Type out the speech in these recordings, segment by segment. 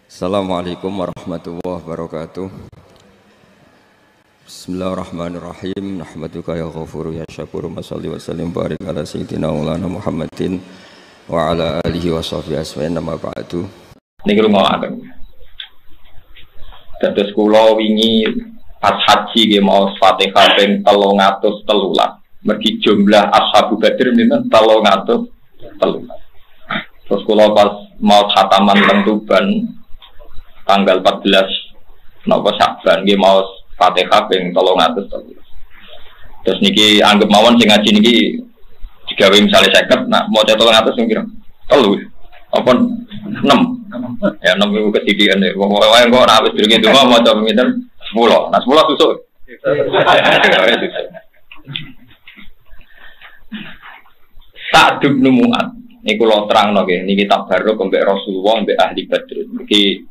Assalamualaikum warahmatullahi wabarakatuh. Bismillahirrahmanirrahim. Nahmaduka ya ghafuru ya syakuru. Mashalli wa sallim barik ala sayyidina maulana Muhammadin wa ala alihi wa sahbihi asma'in nama ba'du. Niki rungokaken. Dados kula wingi pas haji nggih maos Fatihah ping 313. Mergi jumlah ashabu Badr niku 313. Terus kula pas mau khataman teng Tuban tanggal 14 napa Sa'ban nggih maos Fatihah ping 313. Terus niki anggap mawon sing ngaji niki digawe misale 50, nak maca 300 sing kira 3 apa 6. Ya 6 iku ketidikan e. Wong wae kok ora wis durung itu maca pinten 10. Nah 10 susuk. Sa'd bin Mu'adz niku kula terangno nggih niki tabarruk mbek Rasulullah mbek ahli Badr. Niki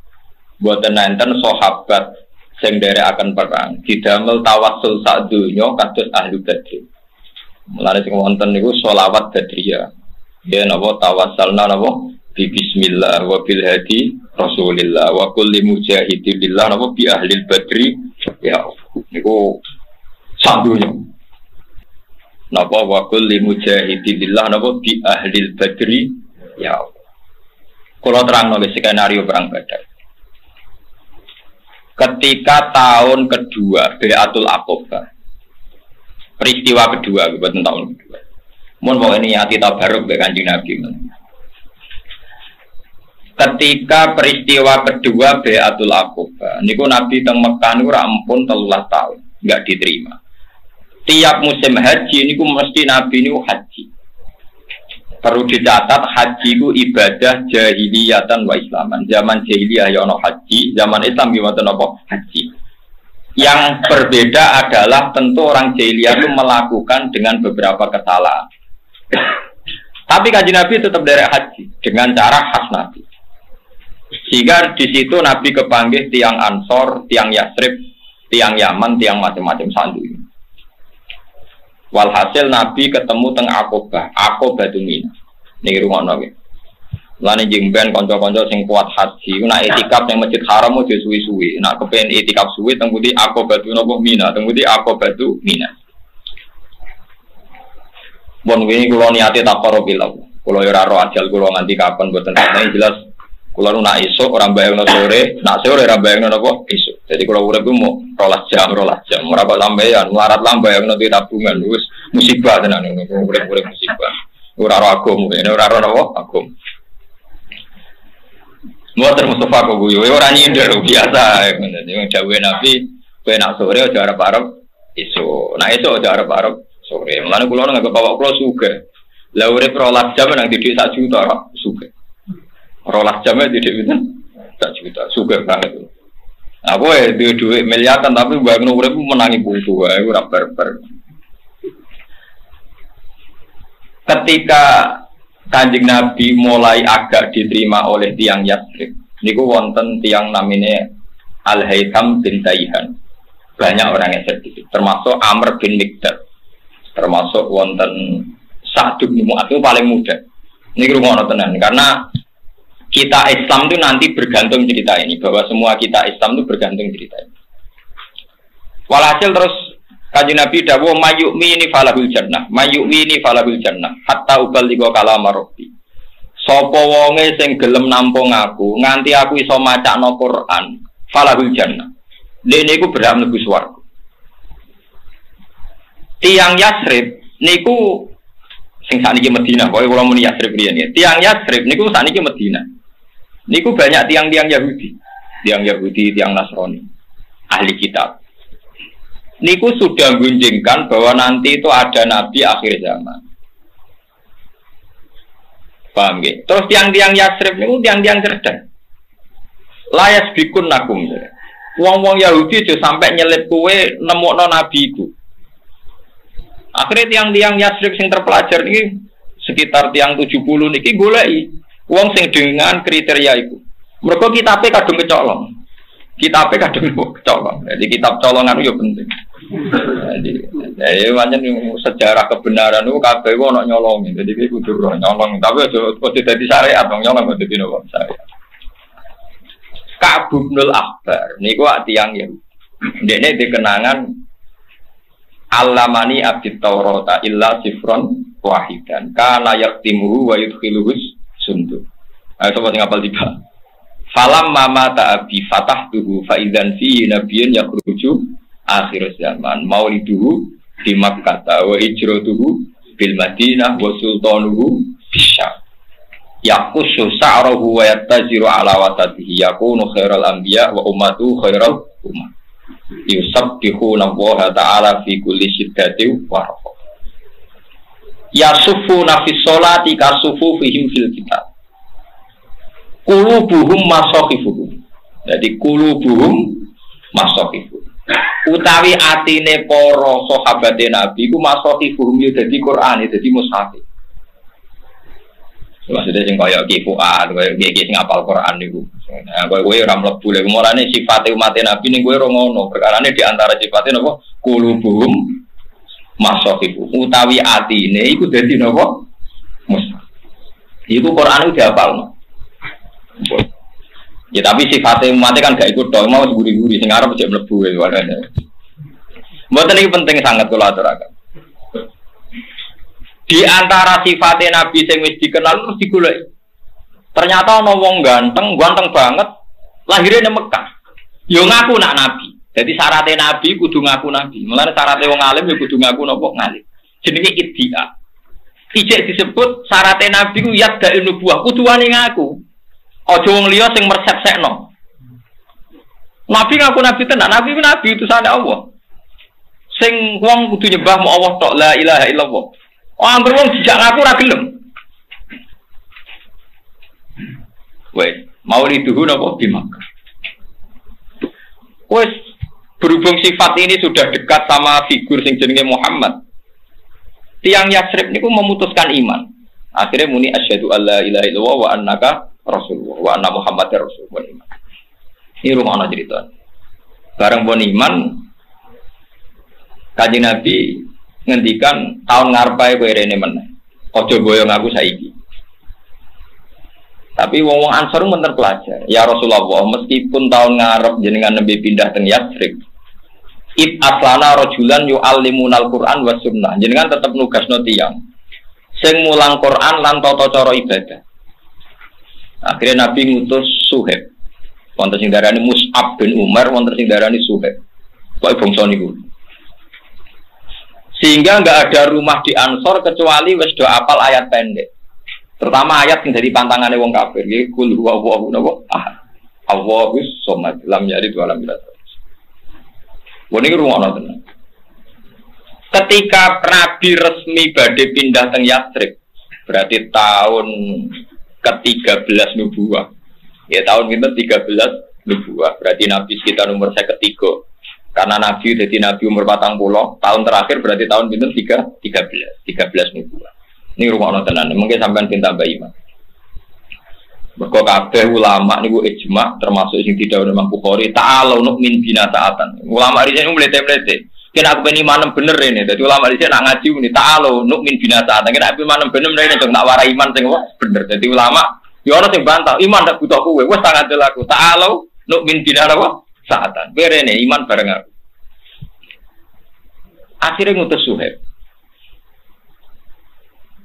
boten enten sahabat sing nderekaken perang didamel tawassul sak donya kados ahli Badr. Mulane sing wonten niku sholawat Badriyah. Ya napa tawassalna napa bi bismillah wa bil hadi Rasulillah wa kulli mujahidin lillah napa bi ahli Badri ya niku sak donya. Napa wa kulli mujahidin lillah napa bi ahli Badri ya. Kula terangno skenario perang Badar. Ketika tahun kedua Bai'atul Aqabah, peristiwa kedua bukan tahun kedua. Mun mau ini hati tabaruk be Kanjeng Nabi. Ketika peristiwa kedua Bai'atul Aqabah, niku Nabi teng Mekah niku ra ampun 13 tahun, enggak diterima. Tiap musim haji niku mesti Nabi niku haji. Perlu dicatat haji ku ibadah jahiliyatan wa islaman. Zaman jahiliyah ya ono haji, zaman Islam gimana nopo haji. Yang berbeda adalah tentu orang jahiliyah itu melakukan dengan beberapa kesalahan. Tapi Kanjeng Nabi tetap derek haji dengan cara khas Nabi. Sehingga di situ Nabi kepanggih tiang Ansor, tiang Yasrib, tiang Yaman, tiang macam-macam sandu. Walhasil Nabi ketemu teng Aqabah, Aqabah Mina. Niki rumono nggih. Lan njing ben kanca-kanca sing kuat haji, nek itikaf ning Masjid Haram ojo suwi-suwi. Nek kepen itikaf suwi teng pundi Aqabah Mina, teng pundi Aqabah Mina. Bon wingi kula niate taqarrubil. Kula yo ora ro ajal kula nganti kapan mboten ngerti jelas. Kula nu nak esuk ora bayangno sore, nak sore ora bayangno napa esuk. Jadi kula urip ku mau 12 jam. Ora kok sampeyan melarat lambayangno di tabungan wis musibah tenan niku urip-urip musibah. Ora ro agama, ora ro napa agama. Muatar Mustafa kok guyu ora nyindir biasa. Wong dawuhe Nabi, kowe nak sore aja arep-arep esuk. Nak esuk aja arep-arep sore. Mulane kula nganggep bapak kula sugih. Lah urip 12 jam nang didik 1 juta sugih. 12 jam didik pinten? 1 juta. Sugih banget. Aku duit miliaran tapi bayangno urip menangi putu wae ora barbar. Ketika Kanjeng Nabi mulai agak diterima oleh tiang Yasrib, niku wonten tiang namine Al-Haytham bin Taihan. Banyak orang yang sedikit, termasuk Amr bin Mikdad, termasuk wonten Sa'd bin Mu'adz paling muda. Niki rumono tenan karena kita Islam itu nanti bergantung cerita ini, bahwa semua kita Islam itu bergantung cerita ini. Walhasil terus Kanjeng Nabi dawuh mayyu'mini falahul jannah, mayyu'mini falahul jannah, hatta uballigha kalama rabbi. Sapa wonge sing gelem nampung aku nganti aku iso macakno Quran, falahul jannah. Dene iku berhak mlebu swarga. Tiang Yasrib niku sing sakniki Madinah, pokoke kula muni Yasrib riyen ya. Tiang Yasrib niku sakniki Madinah. Niku banyak tiang-tiang Yahudi, tiang Nasrani, ahli kitab. Niku sudah gunjingkan bahwa nanti itu ada Nabi akhir zaman. Paham nggih? Terus tiang-tiang Yasrib niku tiang-tiang cerdas. Layas bikun nakum. Wong-wong Yahudi aja sampai nyelip kowe nemokno Nabi iku. Akhirnya tiang-tiang Yasrib sing terpelajar niki sekitar tiang 70 niki goleki wong sing dengan kriteria iku. Mergo kitabe kadung kecolong. Kitabe kadung kecolong. Jadi kitab colongan itu penting. Jadi pancen sejarah kebenaran itu kabeh ono nyolong. Jadi iki kudu nyolong, tapi aja dadi syariat, nyolong dadi nopo syariat. Ka'ab bin al-Ahbar niku tiyang ya. Ndekne dikenangan Alamani abit Taurata illa sifron wahidan kana yaktimuhu wa yudkhiluhus sundu. Ayo coba sing apal tiba. Falam mama ta'abi fatahtuhu fa idzan fi nabiyyin yakhruju akhir zaman mauliduhu di Makkah wa hijratuhu bil Madinah wa sultanuhu bisyam. Yaqusu sa'ruhu wa yattaziru ala watatihi yakunu khairal anbiya wa ummatu khairal ummah. Yusabbihuna Allah ta'ala fi kulli syiddatin wa rafa. Yasufuna fi sholati kasufufihim fil kitab. Qulubuhum masakhifuhum. Jadi qulubuhum masakhifuhum. Utawi atine para sahabate Nabi iku masakhifuhum yo dadi Quran, dadi mushaf. Maksudnya sing kaya Ki Fuad, kaya sing ngapal Quran niku. Nah, kowe ora mlebu lek mulane sifate umat Nabi ning kowe ora ngono. Perkarane di antara sifate napa? Qulubuhum masakhifuhum. Utawi atine iku dadi napa? Mushaf. Iku Quran udah hafalno. Ya tapi sifatnya umatnya kan gak ikut dong, mau guri-guri, sing arep cek mlebu ya warane. Mboten iki penting sangat kula aturaken. Di antara sifatnya Nabi sing wis dikenal terus digoleki. Ternyata ana wong ganteng banget, lahirnya di Mekah. Yo ngaku nak Nabi. Jadi syaratnya Nabi kudu ngaku Nabi. Mulane syaratnya wong alim yo kudu ngaku napa ngalim. Jenenge iddia. Ijek disebut syaratnya Nabi ku yadda nubuwah, kudu wani ngaku. Aja wong liya sing mersek-sekno. Nabi ngaku nabi tenan, nabi ku nabi utusane Allah. Sing wong kudu nyembah mu Allah tok, la ilaha illallah. Oh anggere wong dijak ngaku ora gelem. Wes, mauliduhu napa di Makkah. Wes berhubung sifat ini sudah dekat sama figur sing jenenge Muhammad. Tiang Yatsrib niku memutuskan iman. Akhirnya muni asyhadu alla ilaha illallah wa annaka Rasulullah wa anna Muhammadar Rasulullah iman. Ini rumah ana cerita. Bareng pun iman Kanjeng Nabi ngendikan tahun ngarepe kowe rene meneh. Aja boyong aku saiki. Tapi wong-wong Ansor men terpelajar. Ya Rasulullah, meskipun tahun ngarep jenengan nembe pindah teng Yatsrib. Ib aslana rajulan yu'allimunal Qur'an was sunnah. Jenengan tetep nugasno tiyang sing mulang Quran lan tata cara ibadah. Akhirnya Nabi ngutus Suhaib. Wonten sing darani Mus'ab bin Umar, wonten sing darani Suhaib. Kok bangsa niku. Sehingga enggak ada rumah di Ansor kecuali wis do apal ayat pendek. Terutama ayat sing dari pantangane wong kafir, iki kul huwallahu ahad. Allahus somad, lam yalid wa lam yulad. Wong iki rungono tenan. Ketika Nabi resmi badhe pindah teng Yatsrib, berarti tahun ke-13 nubuwah. Ya tahun itu 13 nubuwah. Berarti Nabi sekitar umur saya ketiga. Karena Nabi jadi Nabi umur 40, tahun terakhir berarti tahun itu 13 nubuwah. Ini rumah tenan. Mungkin sampean pinta mbak iman. Mergo kabeh ulama niku ijma termasuk sing didhawuhi Imam Bukhari, ta'alu nu'min bina ta'atan. Ulama riyen mlete-mlete. Kena aku ben iman bener ini. Dadi ulama riyen nak ngaji muni ta'alu nu'min bina ta'atan. Kena aku iman bener rene dong tak warai iman sing bener. Dadi ulama yo ana sing bantah, iman ndak butuh kowe. Wis tak ngandel aku. Ta'alu nu'min bina ta'atan. Berene iman bareng aku. Akhirnya ngutus Suhaib.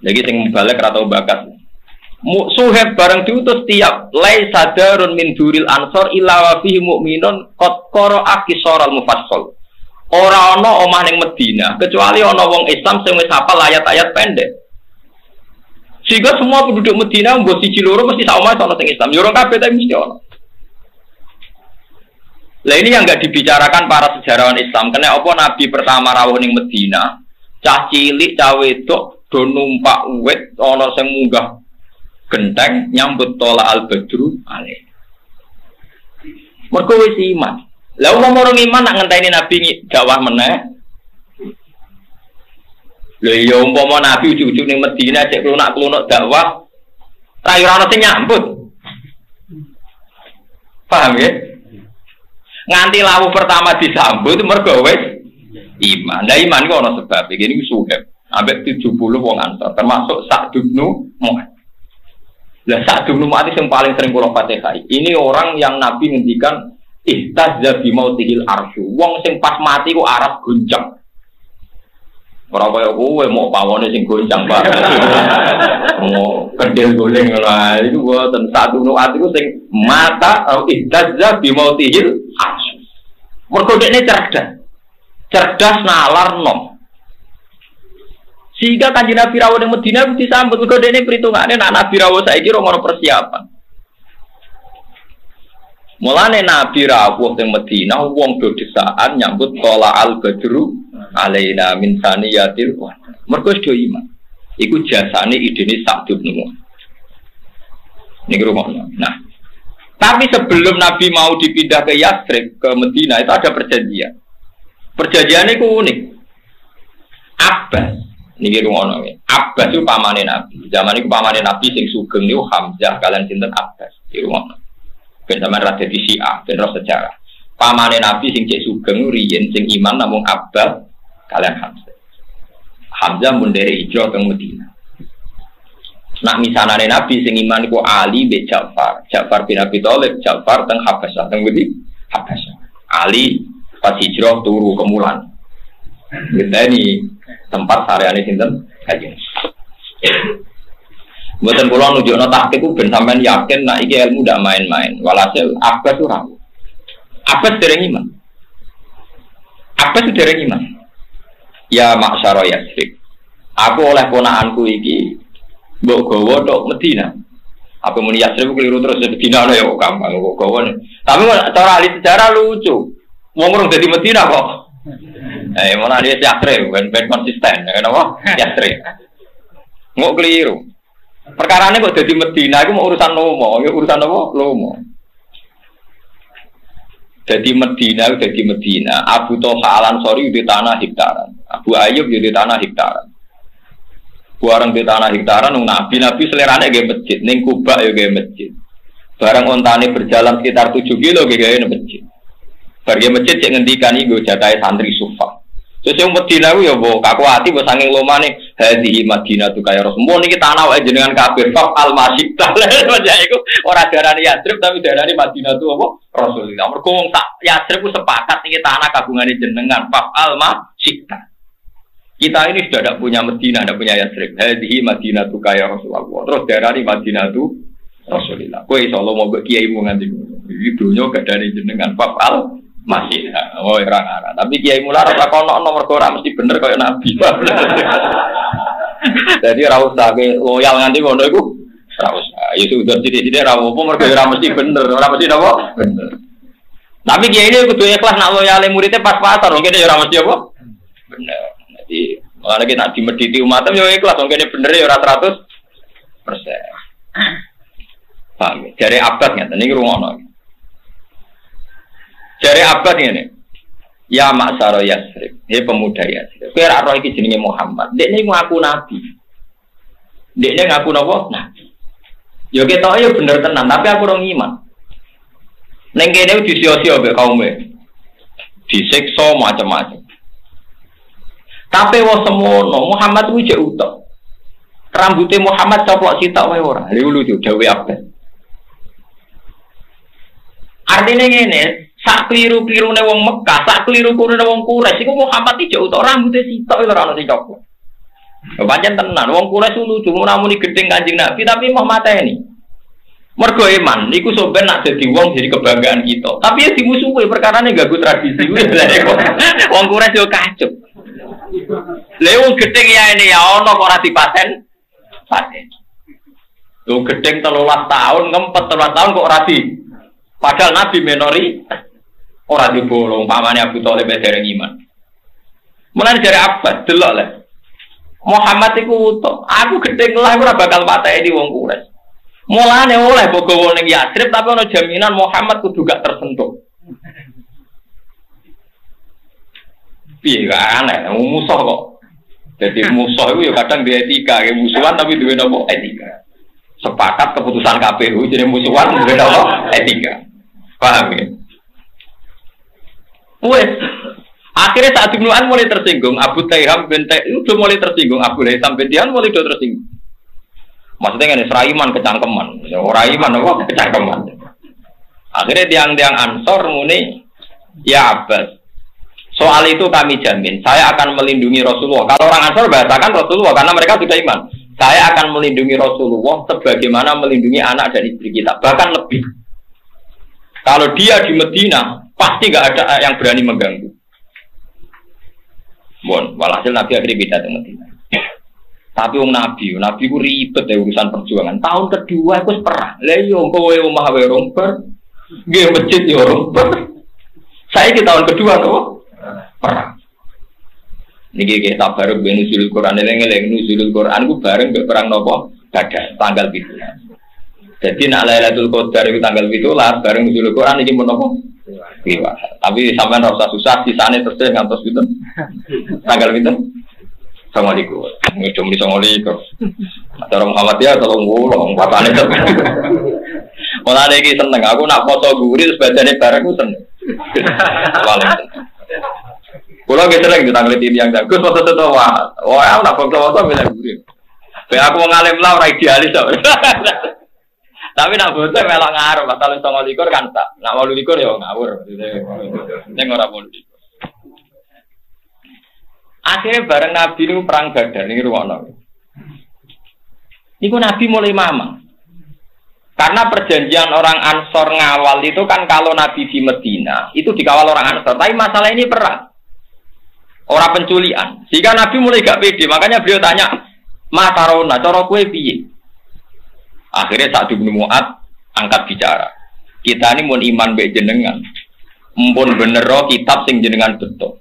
Lagi sing balik ra tau bakat. Suhaib bareng diutus tiap lai sadarun min duril ansor illa wa fihi mu'minun qad qara'a qisaral mufassal. Ora ana omah ning Madinah kecuali ana wong Islam sing wis hafal ayat-ayat pendek. Sehingga semua penduduk Madinah mbok siji loro mesti sak omah ana sing Islam. Yo ora kabeh tapi mesti ana. Lah ini yang enggak dibicarakan para sejarawan Islam. Karena apa Nabi pertama rawuh ning Madinah, cah cilik, cah wedok do numpak wit ana sing munggah genteng nyambut tola al-badru alaih. Mergo wis iman. Lah wong orang iman nak ngenteni Nabi dakwah meneh. Lha ya umpama Nabi ujug-ujug ning Madinah cek klunak-klunuk dakwah, ra ora ono sing nyambut. Paham ya? Nganti lawu pertama disambut mergo wis iman. Lah iman ku ono sebab. Iki niku Suhaib. Ambek 70 wong Ansor termasuk Sa'd bin Mu'adz. Lah Sa'd bin Mu'adz yang paling sering kula Fatihah. Ini orang yang Nabi ngendikan ihtazza bi mautihil arsy. Wong sing pas mati ku aras gonjang. Ora kaya kowe mau pawone sing goncang Pak. Mau kedel goleng lah itu boten Sa'd bin Mu'adz iku sing mata ihtazza bi mautihil arsy. Mergo dekne cerdas nalar nom. Sehingga Kanjeng Nabi rawuh ning Madinah disambut mergo dekne perhitungane nek Nabi rawuh saiki ora ono persiapan. Mulane Nabi rawuh ning Madinah wong do desaan nyambut tola al badru alaina min saniyatil wa. Mergo do iman. Iku jasane idene Sa'd bin Mu'adz. Niki rumakno. Nah, tapi sebelum Nabi mau dipindah ke Yatsrib ke Madinah itu ada perjanjian. Perjanjiannya itu unik. Abbas, niki rumakno. Abbas itu pamane Nabi. Zaman itu pamane Nabi sing sugeng niku Hamzah kalian sinten Abbas. Iki rumakno. Ben sampean ra dadi Syiah, ben ro sejarah. Pamane Nabi sing cek sugeng riyen sing iman namung Abbas kalian Hamzah. Hamzah mun dari hijrah ke Madinah. Nak misanane Nabi sing iman iku Ali bin Ja'far. Ja'far bin Abi Thalib, Ja'far teng Habasyah, teng ngendi? Habasyah. Ali pas hijrah turu ke Mulan. Ngenteni tempat sareane sinten? Kanjeng. Mboten kula nunjukno taktik ku ben sampean yakin nek iki ilmu ndak main-main. Walhasil Abbas ora. Abbas dereng iman. Abbas dereng iman. Ya maksara Yatsrib. Aku oleh ponakanku iki mbok gawa tok Madinah. Apa muni Yatsrib keliru terus Madinah ya kok gampang kok gawa. Tapi cara ahli sejarah lucu. Wong urung dadi Madinah kok. Malah dia Yatsrib ben konsisten ya napa? Yatsrib. Ngok keliru. Perkarane kok dadi Madinah iku mau urusan lomo, ya urusan apa? Lomo. Jadi Medina, Abu Thalha Al-Ansari di tanah hektaran, Abu Ayyub di tanah hektaran. Barang di tanah hektaran, Nabi selerane ge masjid, ning Kuba ya ge masjid. Barang ontane berjalan sekitar 7 kilo ge masjid. Barge masjid cek ngendikan iku jatahe santri Sufa. Terus yang Medina ku ya mbok kaku ati mbok saking lomane hadhihi Madinatu kaya Rasulullah niki tanah wae jenengan kafir fa al-masjid. Lah iku ora darani Yatsrib tapi darani Madinatu apa? Rasulullah. Mergo wong tak Yatsrib ku sepakat niki tanah kagungane jenengan fa al-masjid. Kita ini sudah tidak punya Medina, tidak punya Yatsrib. Hadhihi Madinatu kaya Rasulullah. Terus darani Madinatu Rasulullah. Kowe insyaallah mau mbok kiai mu nganti iki donya gadane jenengan fa al masih, oh orang. Tapi Kiai Mular ora kono nomor ora mesti bener kaya Nabi. Jadi ra usah loyal nganti ngono iku. Ra usah. Ya sudah sithik-sithik ra opo mergo ora mesti bener, ora mesti napa? Bener. Tapi Kiai ini kudu ikhlas nak loyale muridnya pas-pasan, wong kene ya ora mesti apa? Bener. Jadi malah kita nak dimediti umatem yo ikhlas, wong kene bener ya ora 100%. Paham? Jare abad ngeten niki rungono. Jare abad ngene. Ya maksara Yatsrib, he pemuda Yatsrib. Kowe ora roh iki jenenge Muhammad. Dekne ngaku nabi. Dekne ngaku napa? Nabi. Yo ketok yo bener tenan, tapi aku ora iman. Ning kene disio-sio mbek kaume. Disiksa macam-macam. Tapi wong semono Muhammad kuwi jek utek. Rambute Muhammad coplok sitok wae ora. Lha lucu dawuh abad. Artinya ngene, sak keliru-kelirune wong Mekah, sak keliru-kelirune wong Quraisy iku Muhammad iki jauh tok rambute sitok ora ono sing coplok. Pancen tenan, wong Quraisy lucu namuni gedeng Kanjeng Nabi tapi mau mateni. Mergo iman niku sampeyan nak dadi wong jadi kebanggaan kita. Tapi ya dimusuhi perkarane ganggu tradisi. Wong Quraisy yo kacup. Lha wong gedeng ya ini ya ono kok ora dipaten. Paten. Lho gedeng 13 tahun, ngempet 13 tahun kok ora di. Padahal Nabi minori orang dibolong, pamannya Abu Thalib dereng iman. Mulane dari abad delok le. Muhammad iku utuh, aku gedeng lah ora bakal pateni wong Quraisy. Mulane oleh bogo ning Yatsrib tapi ana jaminan Muhammad kudu gak tersentuh. Piye gak aneh, musuh kok. Jadi musuh itu ya kadang dia etika, kayak musuhan tapi duwe napa etika. Sepakat keputusan KPU jadi musuhan duwe napa etika. Paham ya? Wes, akhirnya saat Ibnu An mulai tersinggung, Abu Taiham bin Taih itu mulai tersinggung, Abu Haitham bin Tihan mulai tersinggung. Maksudnya kan seraiman kecangkeman, orang iman apa kecangkeman. Akhirnya tiang-tiang Ansor muni, ya Abbas, soal itu kami jamin, saya akan melindungi Rasulullah. Kalau orang Ansor bahasakan Rasulullah karena mereka sudah iman. Saya akan melindungi Rasulullah sebagaimana melindungi anak dan istri kita, bahkan lebih. Kalau dia di Medina, pasti nggak ada yang berani mengganggu. Bon, walhasil Nabi akhirnya beda dengan Medina. Tapi Nabi ku ribet ya urusan perjuangan. Tahun kedua aku perang. Lah yo kowe omah wae romper. Nggih masjid yo romper. Saya di tahun kedua tuh perang. Niki kita baru nuzulul Quran eleng-eleng nuzulul Quran ku bareng mbek perang napa? Badar tanggal 7. Jadi nak Lailatul Qadar itu tanggal 17 bareng nuzulul Quran iki mun napa? Tapi sampean ora usah susah sisane terus ngantos pinten. Tanggal pinten? Assalamualaikum. Ngedom di Assalamualaikum. Cara Muhammadiyah tolong ngulong patane to. Ora iki seneng aku nak foto guri terus badane bareng ku seneng. Paling seneng. Kulo ge sering ditangleti tiyang jago foto-foto wae. Wah, nak foto-foto milih guri. Kayak aku ngalim lah ora idealis to. Tapi nak foto melok ngarep asal 29 kan tak. Nak 28 ya ngawur. Ning ora 28. Akhirnya bareng Nabi itu perang Badar ini ruwono. Niku Nabi mulai mamang. Karena perjanjian orang Ansor ngawal itu kan kalau Nabi di Medina itu dikawal orang Ansor. Tapi masalah ini perang. Orang penculian. Sehingga Nabi mulai gak pede. Makanya beliau tanya, "Matarona, cara kowe piye?" Akhirnya Sa'd bin Mu'adz angkat bicara. Kita ini mun iman mbek jenengan. Mumpun bener kitab sing jenengan betul.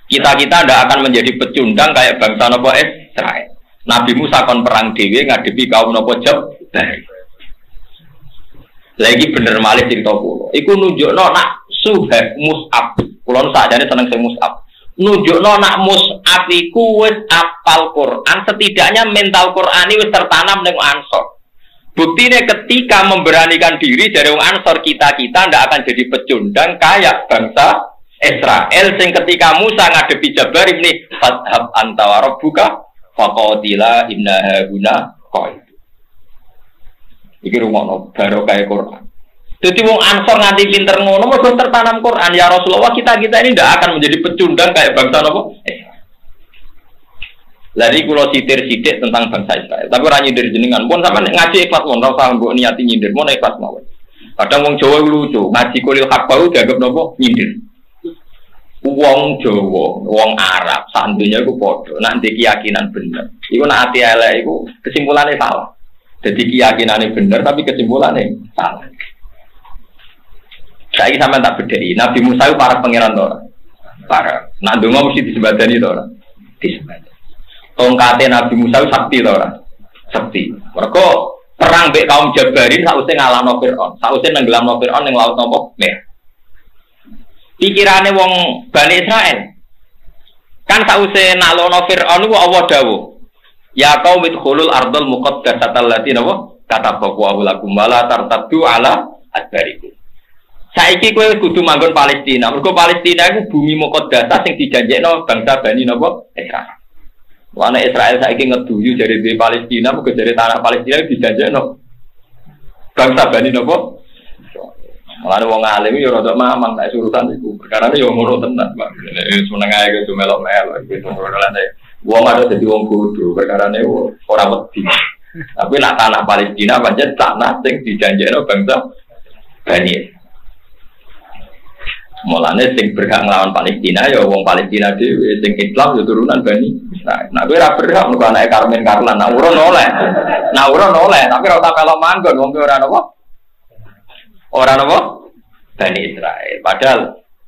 Kita ndak akan menjadi pecundang kayak bangsa nopo Israel. Nabi Musa kon perang dhewe ngadepi kaum nopo Jabbar. Lagi bener malih cerita kula. Iku nunjukno nak Suhaib Mus'ab. Kula sakjane seneng sing Mus'ab. Nunjukno nak Mus'ab iku wis apal Quran, setidaknya mental Qurani wis tertanam ning Ansor. Buktine ketika memberanikan diri dari wong Ansor kita ndak akan jadi pecundang kayak bangsa Israel sing ketika Musa ngadepi Jabbar ini fadhab anta wa rabbuka faqatila inna hauna qaid. Iki rumono barokah Quran. Dadi wong Ansor nganti pinter ngono mergo tertanam Quran. Ya Rasulullah kita ini ndak akan menjadi pecundang kayak bangsa napa? Lari kula sitir-sitik tentang bangsa Israel. Tapi ora nyindir jenengan. Pun sampean ngaji ikhlas mon ora usah mbok niati nyindir, mon ikhlas mawon. Kadang wong Jawa lucu, ngaji kulil hak bau dianggap napa? Nyindir. Wong Jawa, wong Arab, sandunya iku padha. Nek ndek keyakinan bener, iku nek ati elek iku kesimpulannya salah. Jadi keyakinannya bener tapi kesimpulannya salah. Saiki sampean tak bedheki, Nabi Musa itu para pangeran to ora? Para. Nak ndonga mesti disebadani to ora? Disebadani. Tongkate Nabi Musa itu sakti to ora? Sakti. Mergo perang mbek kaum Jabarin sausé ngalahno Firaun, sausé nenggelamno Firaun ning laut napa? Merah. Pikirane wong Bani Israel kan sause nalono Fir'aun ku Allah dawuh ya qaum idkhulul ardal muqaddasatal lati napa katabaku lakum wala tartaddu ala adbarikum. Saiki kowe kudu manggon Palestina. Mergo Palestina iku bumi muqaddasah sing dijanjekno bangsa Bani napa Israel. Wana Israel saiki ngeduyu dari di Palestina muga dari tanah Palestina dijanjekno bangsa Bani napa. Mulane wong alim yo rada mamang nek urusan iku. Perkarane yo ngono tenan, Pak. Nek seneng ae kudu melok-melok iki ngono-ngono. Wong ada dadi wong bodho, perkarane ora wedi. Tapi nak tanah Palestina pancen tanah sing dijanjekno bangsa Bani. Mulane sing berhak nglawan Palestina ya wong Palestina dhewe, sing Islam ya turunan Bani. Nah kowe ora berhak mergo anake Karmen Karlan, nak urun oleh. Nak urun oleh, tapi ora tak melok manggon wong ora napa. Ora napa? Bani Israel. Padahal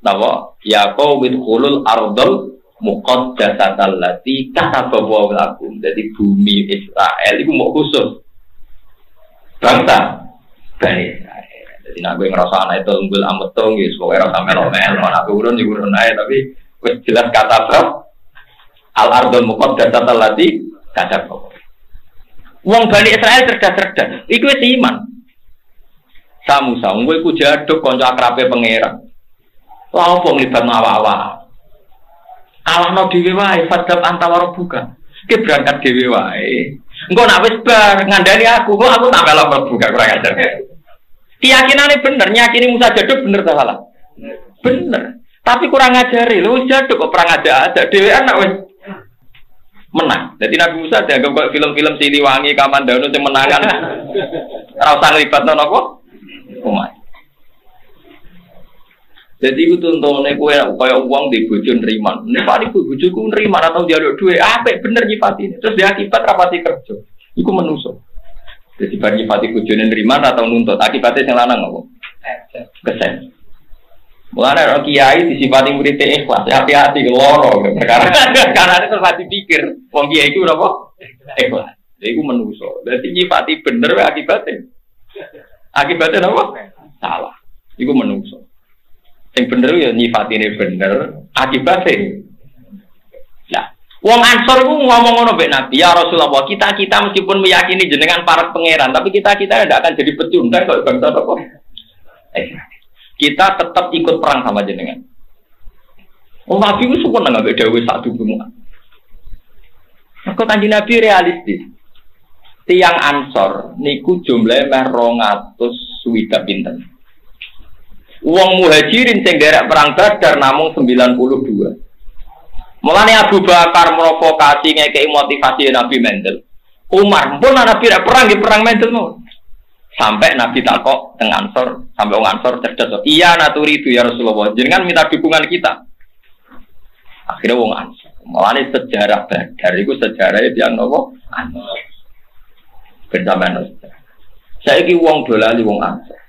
napa? Ya qaumul khulul ardal muqaddasatal lati katabahu lakum. Jadi bumi Israel itu mau khusus bangsa Bani Israel. Jadi nak gue ngerasa anak itu unggul ametong, ya semoga rasa melo-melo. Anak urun urun aja, tapi wes jelas kata al ardal muqaddasatal lati katabahu. Wong Bani Israel cerdas-cerdas. Iku wis iman. Musa, gue ku jaduk konco akrabe pangeran. Lah opo nglibat awak-awak. Alahno dhewe wae, fadhab antawara buka. Ki berangkat dhewe wae. Engko nak wis bar ngandani aku, kok aku tak melok mlebu gak kurang ajar. Keyakinane bener, nyakini Musa Jaduk bener ta salah? Bener. Tapi kurang ngajari, lho Jaduk kok perang ada dhewean nak wis menang. Jadi Nabi Musa dianggap kok film-film Siliwangi, Kamandano sing menangan. Ora usah nglibatno napa? Umat. Jadi itu tontonnya kue kayak uang di bojo neriman. Nek paling bojoku neriman atau njaluk duit, apik bener nyifati. Terus dia akibat rapati kerja. Iku menuso. Jadi bar nyifati bojone neriman atau nuntut, akibatnya sing lanang apa? Kesen. Mulane ora kiai disifati murid ikhlas, hati-hati loro perkara. Karena itu pasti pikir wong kiai iku napa? Ikhlas. Jadi iku menuso. Dadi nyifati bener wae akibatnya. Akibatnya napa? Salah. Iku menuso. Yang bener ya nyifatine bener, akibatnya. Nah, wong Ansor itu ngomong ngono mbek Nabi, ya Rasulullah, kita meskipun meyakini jenengan para pangeran, tapi kita tidak akan jadi pecundang kalau bangsa apa. Kita tetap ikut perang sama jenengan. Oh Nabi itu suka nggak beda satu semua. Kok Kanjeng Nabi realistis. Tiang Ansor niku jumlahnya 200 swidak pinten. Uang muhajirin sing derek perang Badar namung 92. Mulane Abu Bakar provokasi ngekei motivasi Nabi Mendel. Umar pun Nabi perang Mendel mau. Sampai Nabi takok teng Ansor, sampai wong Ansor cerdas. Iya naturi itu ya Rasulullah. Jenengan minta dukungan kita. Akhirnya wong Ansor. Mulane sejarah Badar iku sejarahnya tiyang napa? Ansor. Bersamaan. Saiki wong dolali wong Ansor.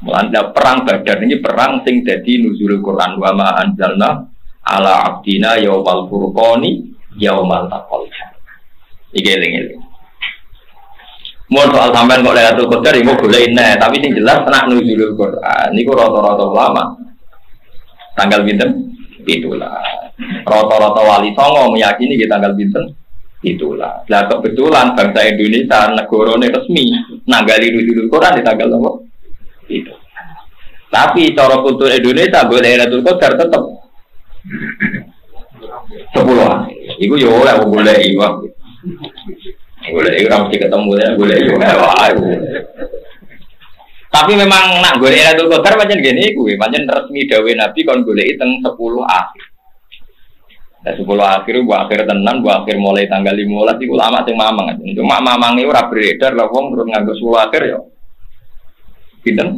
Melanda perang Badar ini perang sing dadi nuzulul Quran wa ma anzalna ala abdina yaumal furqani yaumal taqal. Iki eling-eling. Mun soal sampean kok Lailatul Qadar iku golek neh, tapi sing jelas tenan nuzulul Quran niku rata-rata ulama. Tanggal pinten? 17. Rata-rata wali songo meyakini ki tanggal pinten? 17. Lah kebetulan bangsa Indonesia negarane resmi nanggali nuzulul Quran di tanggal apa? Itu. Tapi cara kultur Indonesia boleh Lailatul Qadar tetap 10-an. Iku yo ora boleh iwak. Boleh ora mesti ketemu ya, boleh yo. Tapi memang nak golek Lailatul Qadar pancen ngene iku, pancen resmi dawuh Nabi kon goleki teng 10 akhir. Nah 10 akhir buat akhir tenan, buat akhir mulai tanggal 15 iku lama sing mamang. Cuma mamange ora beredar lah wong terus nganggo 10 akhir yo. Pinten?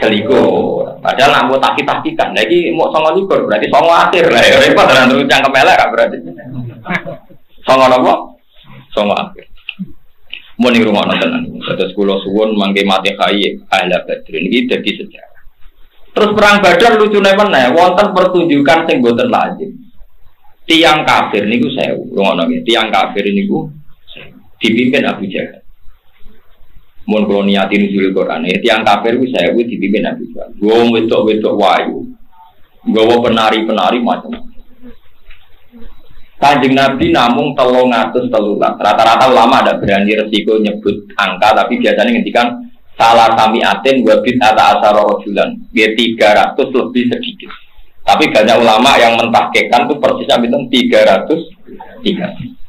Selingkuh. Padahal nak mau takik-takikan. Lagi mau 29 berarti 9 akhir lah. Repot lah terus cangkem elek berarti. 9 apa? 9 akhir. Mau ning rumah tenan. Terus kula suwun mangke mati khayi ahla Badrin iki dadi sejarah. Terus perang Badar lucune meneh wonten pertunjukan sing boten lazim. Tiang kafir niku 1000. Ngono nggih. Tiang kafir niku dipimpin Abu Jahal. Mun kula niati nuzul Quran, tiang kafir ku 1000 dipimpin Nabi Muhammad. Wong wedok-wedok wayu. Nggawa penari-penari macam. Kanjeng Nabi namung 313. Rata-rata ulama ada berani resiko nyebut angka tapi biasanya ngendikan salah samiatin wa bid'ata asara rajulan. Dia 300 lebih sedikit. Tapi banyak ulama yang mentahqiqkan itu persisnya pinten 303.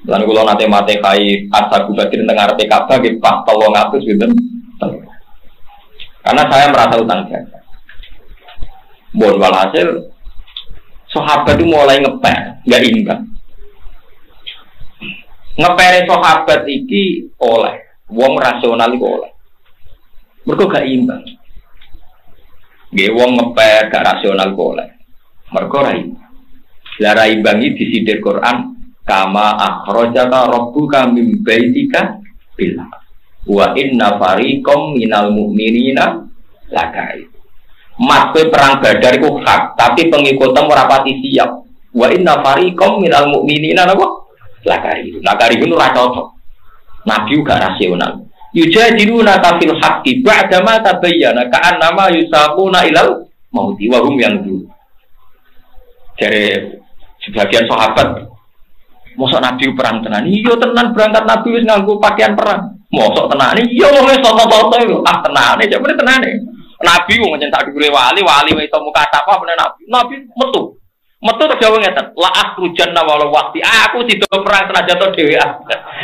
Lan kula nate mate kai Ashabu Badr teng ngarepe Ka'bah nggih pas 300 pinten. Karena saya merasa utang jasa. Bon walhasil sahabat itu mulai ngeper, enggak imbang. Ngepere sahabat iki oleh wong rasional iku oleh. Mergo gak imbang. Nggih wong ngeper gak rasional kok oleh. Mergo ra imbang. Lah ra imbang iki disindir Quran kama akhrajaka rabbuka min baitika bil wa inna fariqam minal mu'minina lakai. Maksud perang Badar itu hak, tapi pengikutnya ora pati siap. Wa inna fariqam minal mu'minina napa? Lakai. Lakai itu ora cocok. Nabi juga rasional. Yujadiluna fil haqqi ba'da ma tabayyana ka'annama yusaquna ilal mauti wa hum yanzur. Dari sebagian sahabat mosok Nabi perang tenan. Iya tenan berangkat Nabi wis nganggo pakaian perang. Mosok tenan. Iya wong wis toto-toto tenane, jare tenane. Nabi wong nyen tak dhuwure wali wis muka apa meneh Nabi. Nabi metu. Metu terus jawab ngeten, la akhrujanna walau waqti. Aku sido perang senajan to dhewean.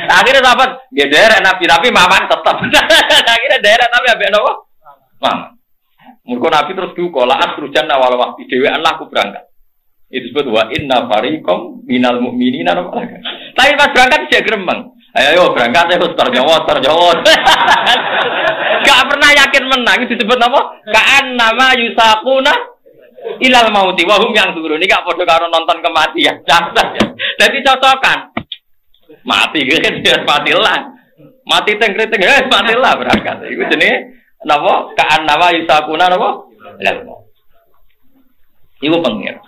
Akhirnya sahabat, nggih derek Nabi tapi maman tetep. Akhirnya derek Nabi ambek napa? Maman. Mergo Nabi terus duka, la akhrujanna walau waqti dhewean lah aku berangkat. Itu disebut wa inna fariqam minal mu'minina. Tapi pas berangkat dia gremeng. Ayo berangkat terus terjawab. Gak pernah yakin menang. Itu disebut apa? Ka'an nama yusakuna ilal mauti wahum yang turun. Ini gak podo karo nonton kematian. Jadi cocokan. Mati kan biar matilah. Mati teng-teng matilah berangkat. Itu jenis napa? Ka'an nama yusakuna napa? Ilal mauti. Iku pengir.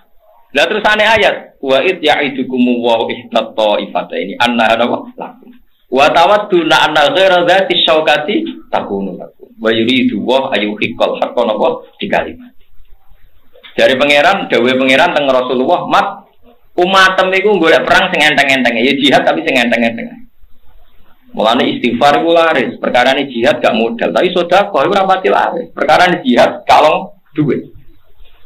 Lah terus ane ayat wa id ya'idukum wa ihdat ta'ifata ini anna napa lakum. Wa tawadduna anna ghaira dzati syaukati takunu lakum. Wa yuridu wa ayuhiqal haqqo napa dikalimat. Dari pangeran, dawuh pangeran teng Rasulullah, "Mat umatem iku golek perang sing enteng-enteng. Ya jihad tapi sing enteng-enteng." Mulane istighfar iku laris, perkarane jihad gak modal, tapi sedekah iku ora pati laris. Perkarane jihad kalong duit.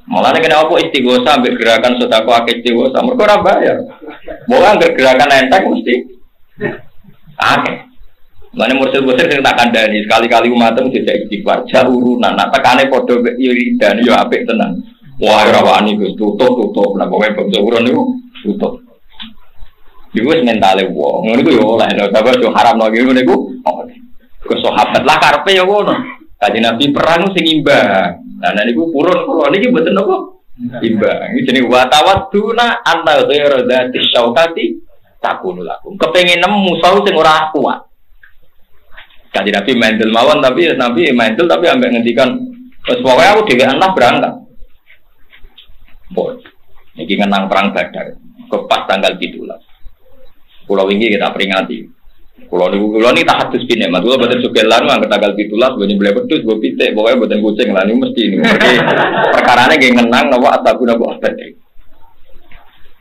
Mulane kena apa istighosa ambek gerakan sedekah akeh istighosa, mergo ora bayar. Mulane gerakan enteng mesti akeh. Mulane mursid-mursid sing tak kandhani sekali-kali umatem dijak istighfar, jaurunan, nak tekane padha wiridan yo apik tenan. Wah, ora wani Gus tutup, nek kowe bangsa urun niku tutup. Iku wis mentale wong, ngono iku yo oleh lho, tapi yo haram lho ngene niku. Kok sahabat lah karepe yo ngono. Kanjeng Nabi perang sing imbang. Nah niku purun niki mboten napa? Imbang. Iki jenenge wa tawadduna anna ghairu dzati syaukati takunu lakum. Kepengin nemu musuh sing ora kuat. Kanjeng Nabi mendel mawon tapi Nabi mendel tapi ambek ngendikan wis pokoke aku dhewean lah berangkat. Boy. Niki ngenang perang Badar. Kepas tanggal 17. Pulau wingi kita peringati. Kulo ni tak hadus bine, mas. Kulo boten sugelan mah tanggal 17 bene beli pedhus, go pitik, pokoke boten kucing lah niku mesti niku. Perkarane nggih ngenang napa ataku napa abadi.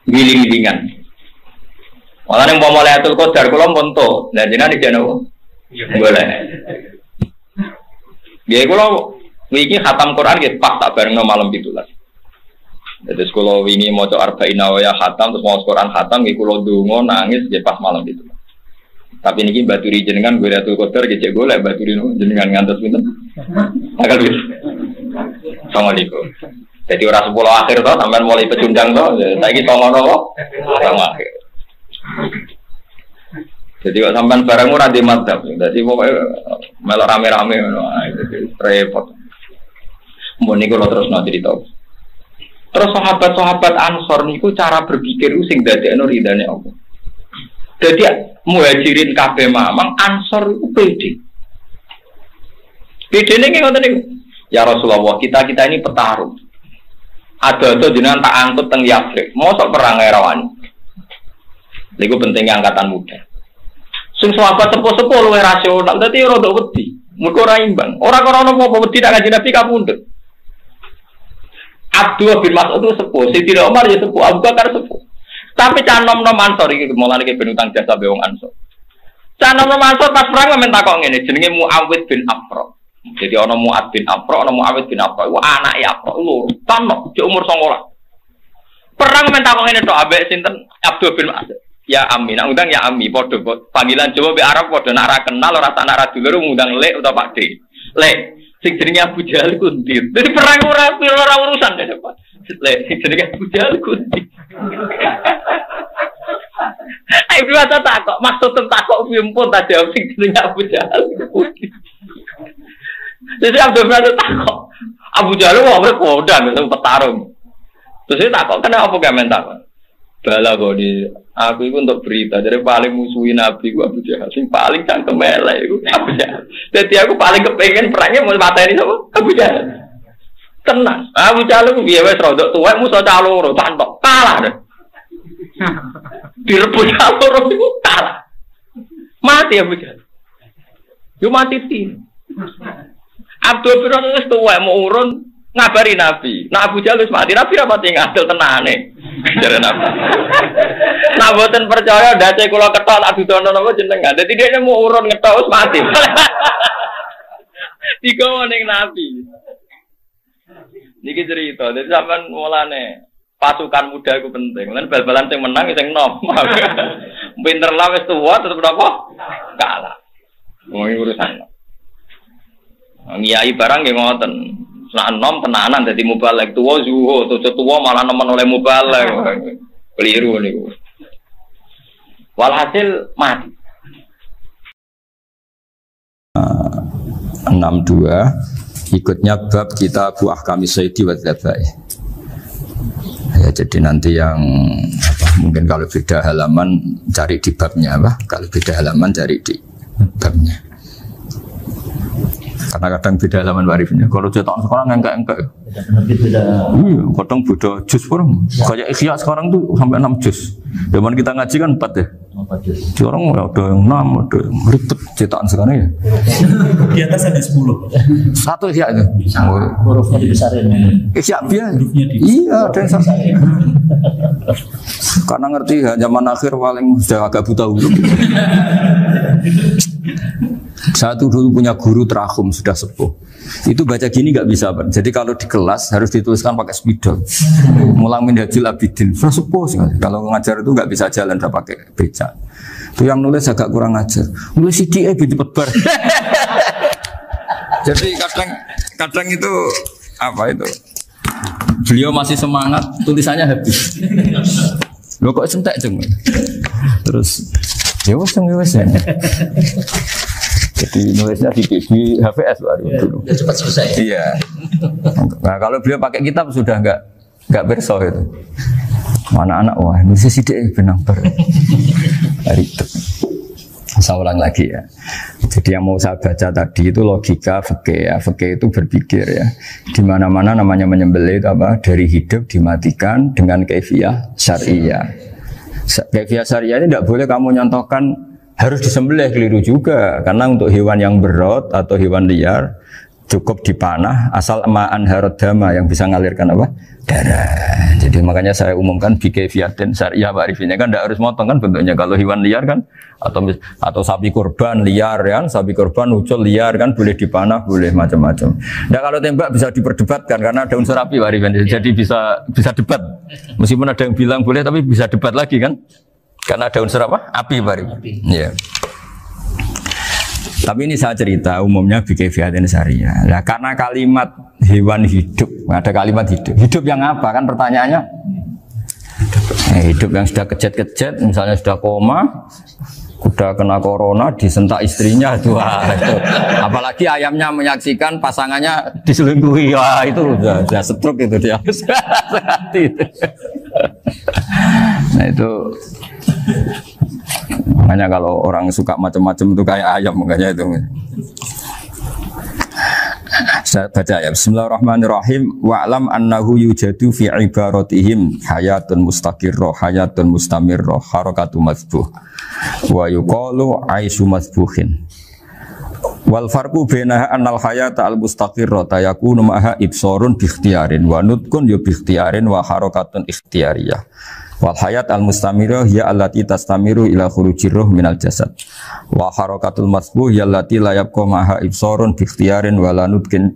Giling-gilingan. Mulane umpama Lailatul Qadar kulo monto, lah jenengan iki napa? Boleh. Nggih kulo wingi khatam Quran nggih pas tak barengno malam 17. Terus kulo wingi maca arba'in nawaya khatam terus maca Quran khatam nggih kulo ndonga nangis nggih pas malam 17. Tapi niki baturi jenengan Lailatul Qadar gecek golek baturi jenengan ngantos pinten? Tanggal 7. Assalamualaikum. Jadi ora 10 akhir to sampean mulai pecundang to. Saiki 9 napa? 9 akhir. Jadi kok sampean barang ora di madzhab. Dadi pokoke melok rame-rame ngono. Repot. Mun niku terus cerita. Terus sahabat-sahabat Ansor niku cara berpikir sing dadekno ridane Allah. Jadi muhajirin kabeh mamang Ansor itu pede. Pede ini ngoten niku. Ya Rasulullah, kita ini petarung. Ada jenengan tak angkut teng Yathrib. Mosok perang rawani. Niku pentingnya angkatan muda. Sing sahabat sepuh-sepuh luwih rasional, dadi ora ndok wedi. Mergo ora imbang. Ora krana apa-apa wedi tak Kanjeng Nabi kapundhut. Abdullah bin Mas'ud itu sepuh, Sayyidina Umar ya sepuh, Abu Bakar sepuh. Tapi canom-nom Ansor iki mulane iki ben utang jasa be wong Ansor. Canom-nom Ansor pas perang men takok ngene, jenenge Muawid bin Afra. Jadi ana Muad bin Afra, ana Muawid bin Afra. Iku anake Afra loro. Tanok di umur 19. Perang men takok ngene tok ambek sinten? Abdul bin Mas'ud. Ya Ami, nak undang ya Ami padha panggilan Jawa be Arab padha nak ra kenal ora tak nak ra dulur ngundang Lek utawa Pak D. Lek sing jenenge Abu Jahal ku ndi? Dadi perang ora urusan dene, Pak. Lek sing jenenge Abu Jahal ku ndi? Ayo biasa takok, maksud takok pimpun tak jawab sing jenenge Abu Jahal. Jadi Abdul Razak takok, Abu Jahal wong berkodang itu petarung. Terus dia takok, kenapa gak mentak? Bala kok di aku itu untuk berita, jadi paling musuhin Nabi ku Abu Jahal, sing paling cangkem elek iku Abu Jahal. Jadi aku paling kepengen perangnya mau mateni sapa? Abu Jahal. Tenang, Abu Jahal ku piye wis rodok tuwek musuh caloro tantok kalah deh. Direbut caloro iku kalah. Mati Abu Jahal. Yo mati tin. Abdul bin Razak tuwek mau urun ngabari Nabi. Nah Abu Jahal wis mati, Nabi ra pati ngadil tenane. Jare Nabi. Nah boten percaya dace kula ketok tak dudono napa jenengan. Dadi dhekne mau urun ngetok wis mati. Digawa ning Nabi. Niki cerita, dadi sampean mulane pasukan muda itu penting. Lan bal-balan sing menang sing nom. Pinter lah wis tuwa tetep apa? Kalah. Wong urusan. Ngiyai barang nggih ngoten. Nek enom tenanan dadi mubalek tuwa zuhud, tuwa malah nemen oleh mubalek. Keliru niku. Walhasil mati. 62 ikutnya bab kita buah kami sayyidi wa dzabai. Ya, jadi nanti yang mungkin kalau beda halaman cari di babnya kalau beda halaman cari di babnya. Karena kadang beda halaman warifnya. Kalau cetak sekarang enggak. Iya, kadang beda juz pun. Kayak Ikhya sekarang tuh sampai 6 juz. Zaman kita ngaji kan 4 ya. 4 juz. Sekarang ada yang 6, ada yang ribet cetakan sekarang ya. Di atas ada 10. Satu Ikhya itu. Hurufnya dibesarin. Ikhya biasa. Iya, ada yang sama. Karena ngerti zaman akhir paling sudah agak buta huruf. Saya tuh dulu punya guru terakhum sudah sepuh. Itu baca gini nggak bisa, Pak. Jadi kalau di kelas harus dituliskan pakai spidol. Mulang Minhajul Abidin, sudah sepuh sekali. Kalau ngajar itu nggak bisa jalan, udah pakai beca. Itu yang nulis agak kurang ajar. Nulis CDE cepet bar. Jadi kadang itu apa itu? Beliau masih semangat, tulisannya habis. Lo kok sentek ceng? Terus ya wes ya. Jadi nulisnya di HVS baru dulu. Udah cepat selesai. Iya. Nah kalau beliau pakai kitab sudah nggak berso itu. Anak-anak wah nulisnya sidik benang ber. Hari itu. Saya ulang lagi ya. Jadi yang mau saya baca tadi itu logika fikih ya. Fikih itu berpikir ya. Di mana-mana namanya menyembelih itu apa? Dari hidup dimatikan dengan kaifiyah syariah. Kaifiyah syariah ini tidak boleh kamu nyontohkan harus disembelih, keliru juga. Karena untuk hewan yang berat atau hewan liar cukup dipanah asal ma'an harodama yang bisa mengalirkan apa? Darah. Jadi makanya saya umumkan bikaifiyatin syariah Pak Arifin kan tidak harus motong kan bentuknya. Kalau hewan liar kan atau sapi kurban liar kan, sapi kurban ucul liar kan boleh dipanah, boleh macam-macam. Nah kalau tembak bisa diperdebatkan karena ada unsur api Pak Arifin. Jadi bisa debat. Meskipun ada yang bilang boleh tapi bisa debat lagi kan? Karena ada unsur apa? Api Pak Arifin. Iya. Tapi ini saya cerita umumnya bikaifiyatin syariah. Nah, karena kalimat hewan hidup, ada kalimat hidup. Hidup yang apa? Kan pertanyaannya. Hidup yang sudah kejet-kejet, misalnya sudah koma, sudah kena corona, disentak istrinya, itu. Apalagi ayamnya menyaksikan pasangannya diselingkuhi, wah itu sudah stroke itu dia. Nah itu. Makanya kalau orang suka macam-macam itu kayak ayam makanya itu. Saya baca ya. Bismillahirrahmanirrahim. Wa'lam annahu yujadu fi ibaratihim hayatun mustaqirrah, hayatun mustamirrah, harakatu mazbuh. Wa yuqalu aisyu mazbuhin. Wal farqu bainaha annal hayata al mustaqirrah yakunu ma'ha ibsarun bi ikhtiyarin wa nutqun bi ikhtiyarin wa harakatun ikhtiyariyah. Wal hayat al mustamirah ya allati tastamiru ila khurujir ruh minal jasad. Wa harakatul masbuh ya allati la yabqa maha ibsarun bi ikhtiyarin wala nutkun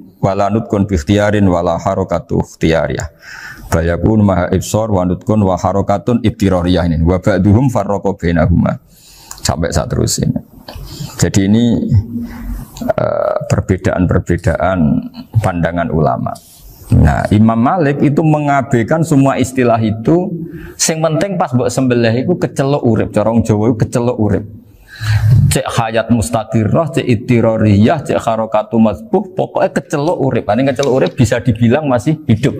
bi ikhtiyarin wala harakatu ikhtiyariyah. Bal yakun maha ibsar wa nutkun wa harakatun ibtirariyah ini. Wa ba'duhum farraqa bainahuma. Sampai saat terus ini. Jadi ini perbedaan-perbedaan pandangan ulama. Nah, Imam Malik itu mengabaikan semua istilah itu. Sing penting pas mbok sembelih iku kecelok urip, cara wong Jawa iku kecelok urip. Cek hayat mustaqirrah, cek ittirariyah, cek harakatu mazbuh, pokoknya kecelok urip. Ini kecelok urip bisa dibilang masih hidup.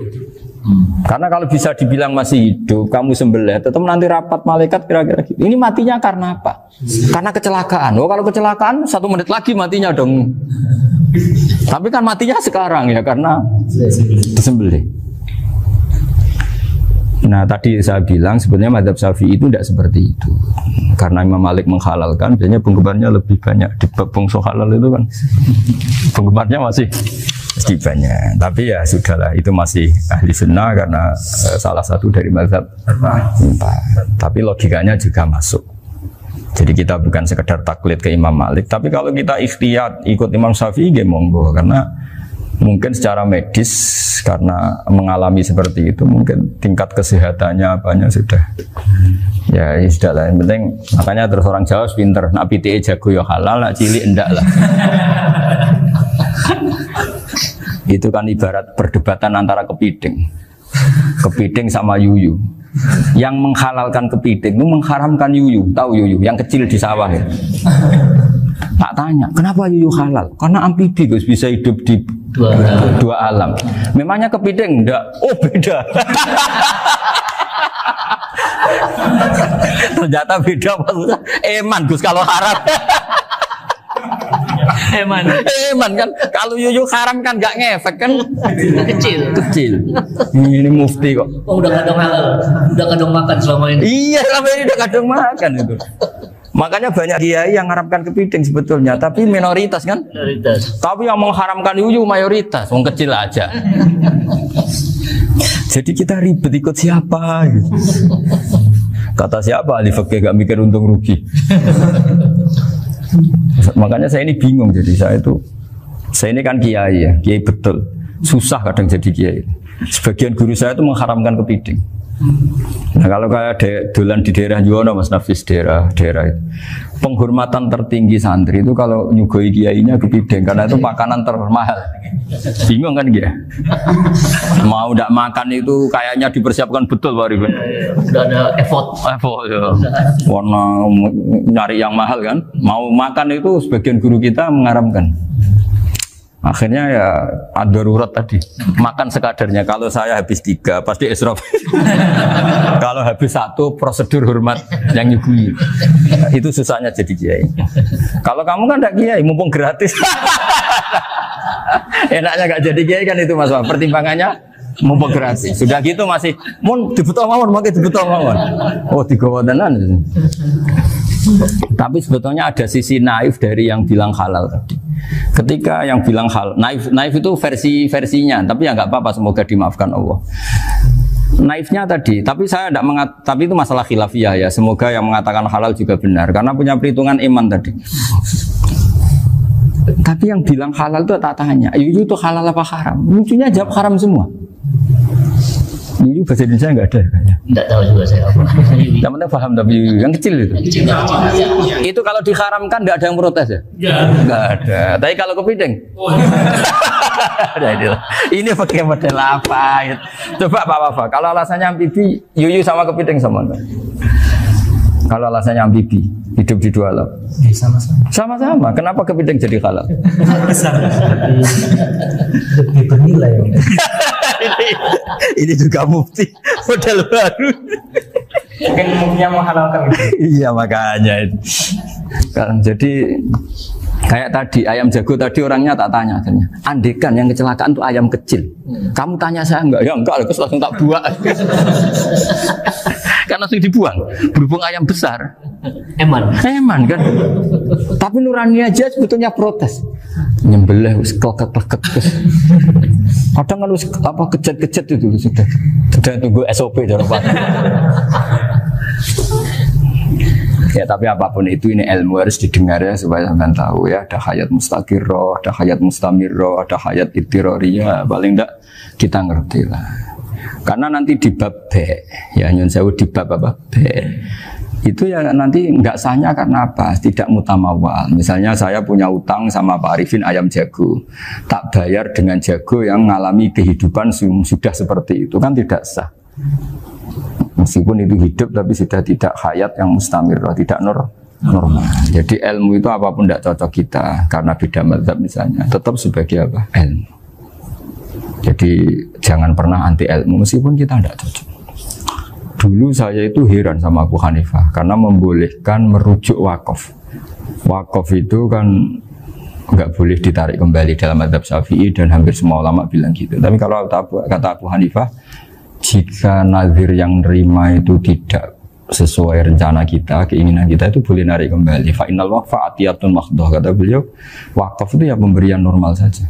Karena kalau bisa dibilang masih hidup, kamu sembelih, tetap nanti rapat malaikat kira-kira gitu. Ini matinya karena apa? Karena kecelakaan. Oh, kalau kecelakaan 1 menit lagi matinya dong. Tapi kan matinya sekarang ya karena disembelih. Nah tadi saya bilang sebenarnya mazhab Syafi'i itu tidak seperti itu. Karena Imam Malik menghalalkan, biasanya penggemarnya lebih banyak. Di bab bongso halal itu kan penggemarnya masih banyak. Tapi ya sudahlah, itu masih ahli sunnah karena salah satu dari mazhab 4. Tapi logikanya juga masuk. Jadi kita bukan sekedar taklid ke Imam Malik, tapi kalau kita ikhtiyat ikut Imam Syafi'i, ya monggo. Karena Mungkin secara medis karena mengalami seperti itu mungkin tingkat kesehatannya apanya sudah ya sudah lah. Yang penting makanya terus orang Jawa pinter. Nak PTE jago ya halal, nak cilik enggak lah. Itu kan ibarat perdebatan antara kepiting sama yuyu. Yang menghalalkan kepiting itu mengharamkan yuyu. Tahu yuyu yang kecil di sawah ya. Tak tanya, kenapa yuyu halal? Karena amfibi Gus, bisa hidup di dua alam. Memangnya kepiting enggak? Oh beda. Ternyata beda maksudnya. Eman Gus kalau haram. Eman kan kalau yuyu haram kan nggak ngefek kan kecil. Ini mufti kok. Oh udah kadang halal, udah kadang makan selama ini. Iya selama ini udah kadang makan itu. Makanya banyak kiai yang mengharamkan kepiting sebetulnya, tapi minoritas kan. Minoritas. Tapi yang mengharamkan yuyu mayoritas, wong kecil aja. Jadi kita ribet ikut siapa? Gitu. Kata siapa ahli fikih gak mikir untung rugi. Makanya saya ini bingung, jadi saya ini kan kiai ya, kiai betul, susah kadang jadi kiai. Sebagian guru saya itu mengharamkan kepiting. Nah kalau kayak dolan di daerah Juwono Mas Nafis daerah itu, penghormatan tertinggi santri itu kalau nyugoi kiainya kepiting karena itu makanan termahal. Bingung kan dia? Mau tidak makan itu kayaknya dipersiapkan betul Pak Rifan. Sudah ada effort ya. Warna nyari yang mahal kan. Mau makan itu sebagian guru kita mengharamkan. Akhirnya ya ada darurat tadi. Makan sekadarnya. Kalau saya habis 3 pasti israf. Kalau habis 1 prosedur hormat yang nyugui. Itu susahnya jadi kiai. Kalau kamu kan tidak kiai, mumpung gratis. Enaknya gak jadi kiai kan itu Mas. Pertimbangannya mumpung gratis. Sudah gitu masih mun dibutuh mawon, makai dibutuh mawon. Oh digawa tenan. Tapi sebetulnya ada sisi naif dari yang bilang halal tadi. Ketika yang bilang halal, naif itu versinya, tapi ya nggak apa-apa, semoga dimaafkan Allah. Naifnya tadi, tapi saya tidak tapi itu masalah khilafiyah ya. Semoga yang mengatakan halal juga benar, karena punya perhitungan iman tadi. Tapi yang bilang halal itu tak tanya, itu halal apa haram? Lucunya jawab haram semua. Ini bahasa Indonesia nggak ada kayaknya. Nggak tahu juga saya apa. Yang penting paham tapi yang kecil itu. Itu kalau diharamkan nggak ada yang protes ya? Nggak ada. Tapi kalau kepiting, ini pakai model apa? Coba Pak. Kalau alasannya amfibi, yuyu sama kepiting sama enggak? Kalau alasannya amfibi, hidup di 2 alam. Sama-sama. Kenapa kepiting jadi halal? Lebih bernilai. Ini juga mufti model baru. Mungkin muftinya menghalalkan itu. Iya makanya itu. Kan jadi kayak tadi ayam jago tadi orangnya tak tanya akhirnya. Andekan yang kecelakaan itu ayam kecil. Kamu tanya saya enggak? Ya enggak, terus langsung tak buang. Kan langsung dibuang. Berhubung ayam besar. Eman kan. Tapi nurani aja sebetulnya protes. Nyembelih klek-klek. Kadang kalau apa kejet-kejet itu sudah tunggu SOP dari Pak. Ya tapi apapun itu ini ilmu harus didengar ya supaya sampean tahu ya, ada hayat mustaqirroh, ada hayat mustamirroh, ada hayat ittiroriyah, paling enggak kita ngerti lah. Karena nanti di bab B, ya nyun sewu di bab apa B, itu ya nanti nggak sahnya karena apa? Tidak mutamawal. Misalnya saya punya utang sama Pak Arifin ayam jago, tak bayar dengan jago yang mengalami kehidupan sudah seperti itu kan tidak sah. Meskipun itu hidup tapi sudah tidak hayat yang mustamir, tidak normal. Jadi ilmu itu apapun tidak cocok kita karena beda mazhab misalnya, tetap sebagai apa? Ilmu. Jadi jangan pernah anti ilmu meskipun kita tidak cocok. Dulu saya itu heran sama Abu Hanifah karena membolehkan merujuk wakaf. Wakaf itu kan nggak boleh ditarik kembali dalam mazhab Syafi'i dan hampir semua ulama bilang gitu. Tapi kalau kata Abu Hanifah, jika nazir yang nerima itu tidak sesuai rencana kita, keinginan kita, itu boleh narik kembali. Fa innal waqfa atiyatun mahdhah, kata beliau. Wakaf itu ya pemberian normal saja.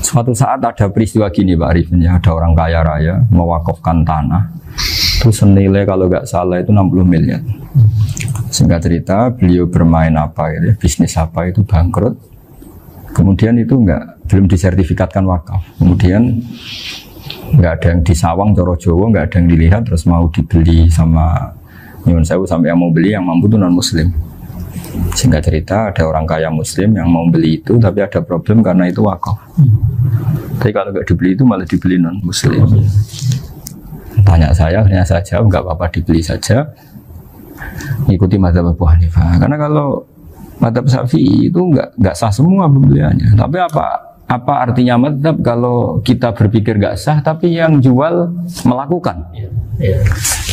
Suatu saat ada peristiwa gini Pak Arifin ya, ada orang kaya raya mewakafkan tanah, terus senilai kalau nggak salah itu 60 miliar. Singkat cerita beliau bermain apa ya, bisnis apa itu bangkrut. Kemudian itu nggak belum disertifikatkan wakaf. Kemudian nggak ada yang disawang coro Jawa, nggak ada yang dilihat, terus mau dibeli sama nyuwun sewu sampai yang mau beli yang mampu itu non muslim. Singkat cerita ada orang kaya muslim yang mau beli itu tapi ada problem karena itu wakaf. Tapi kalau nggak dibeli itu malah dibeli non muslim. Tanya saya, akhirnya saya jawab nggak apa-apa dibeli saja. Ikuti mazhab Abu Hanifah. Karena kalau mazhab Syafi'i itu nggak sah semua pembeliannya. Tapi apa artinya mazhab kalau kita berpikir nggak sah tapi yang jual melakukan?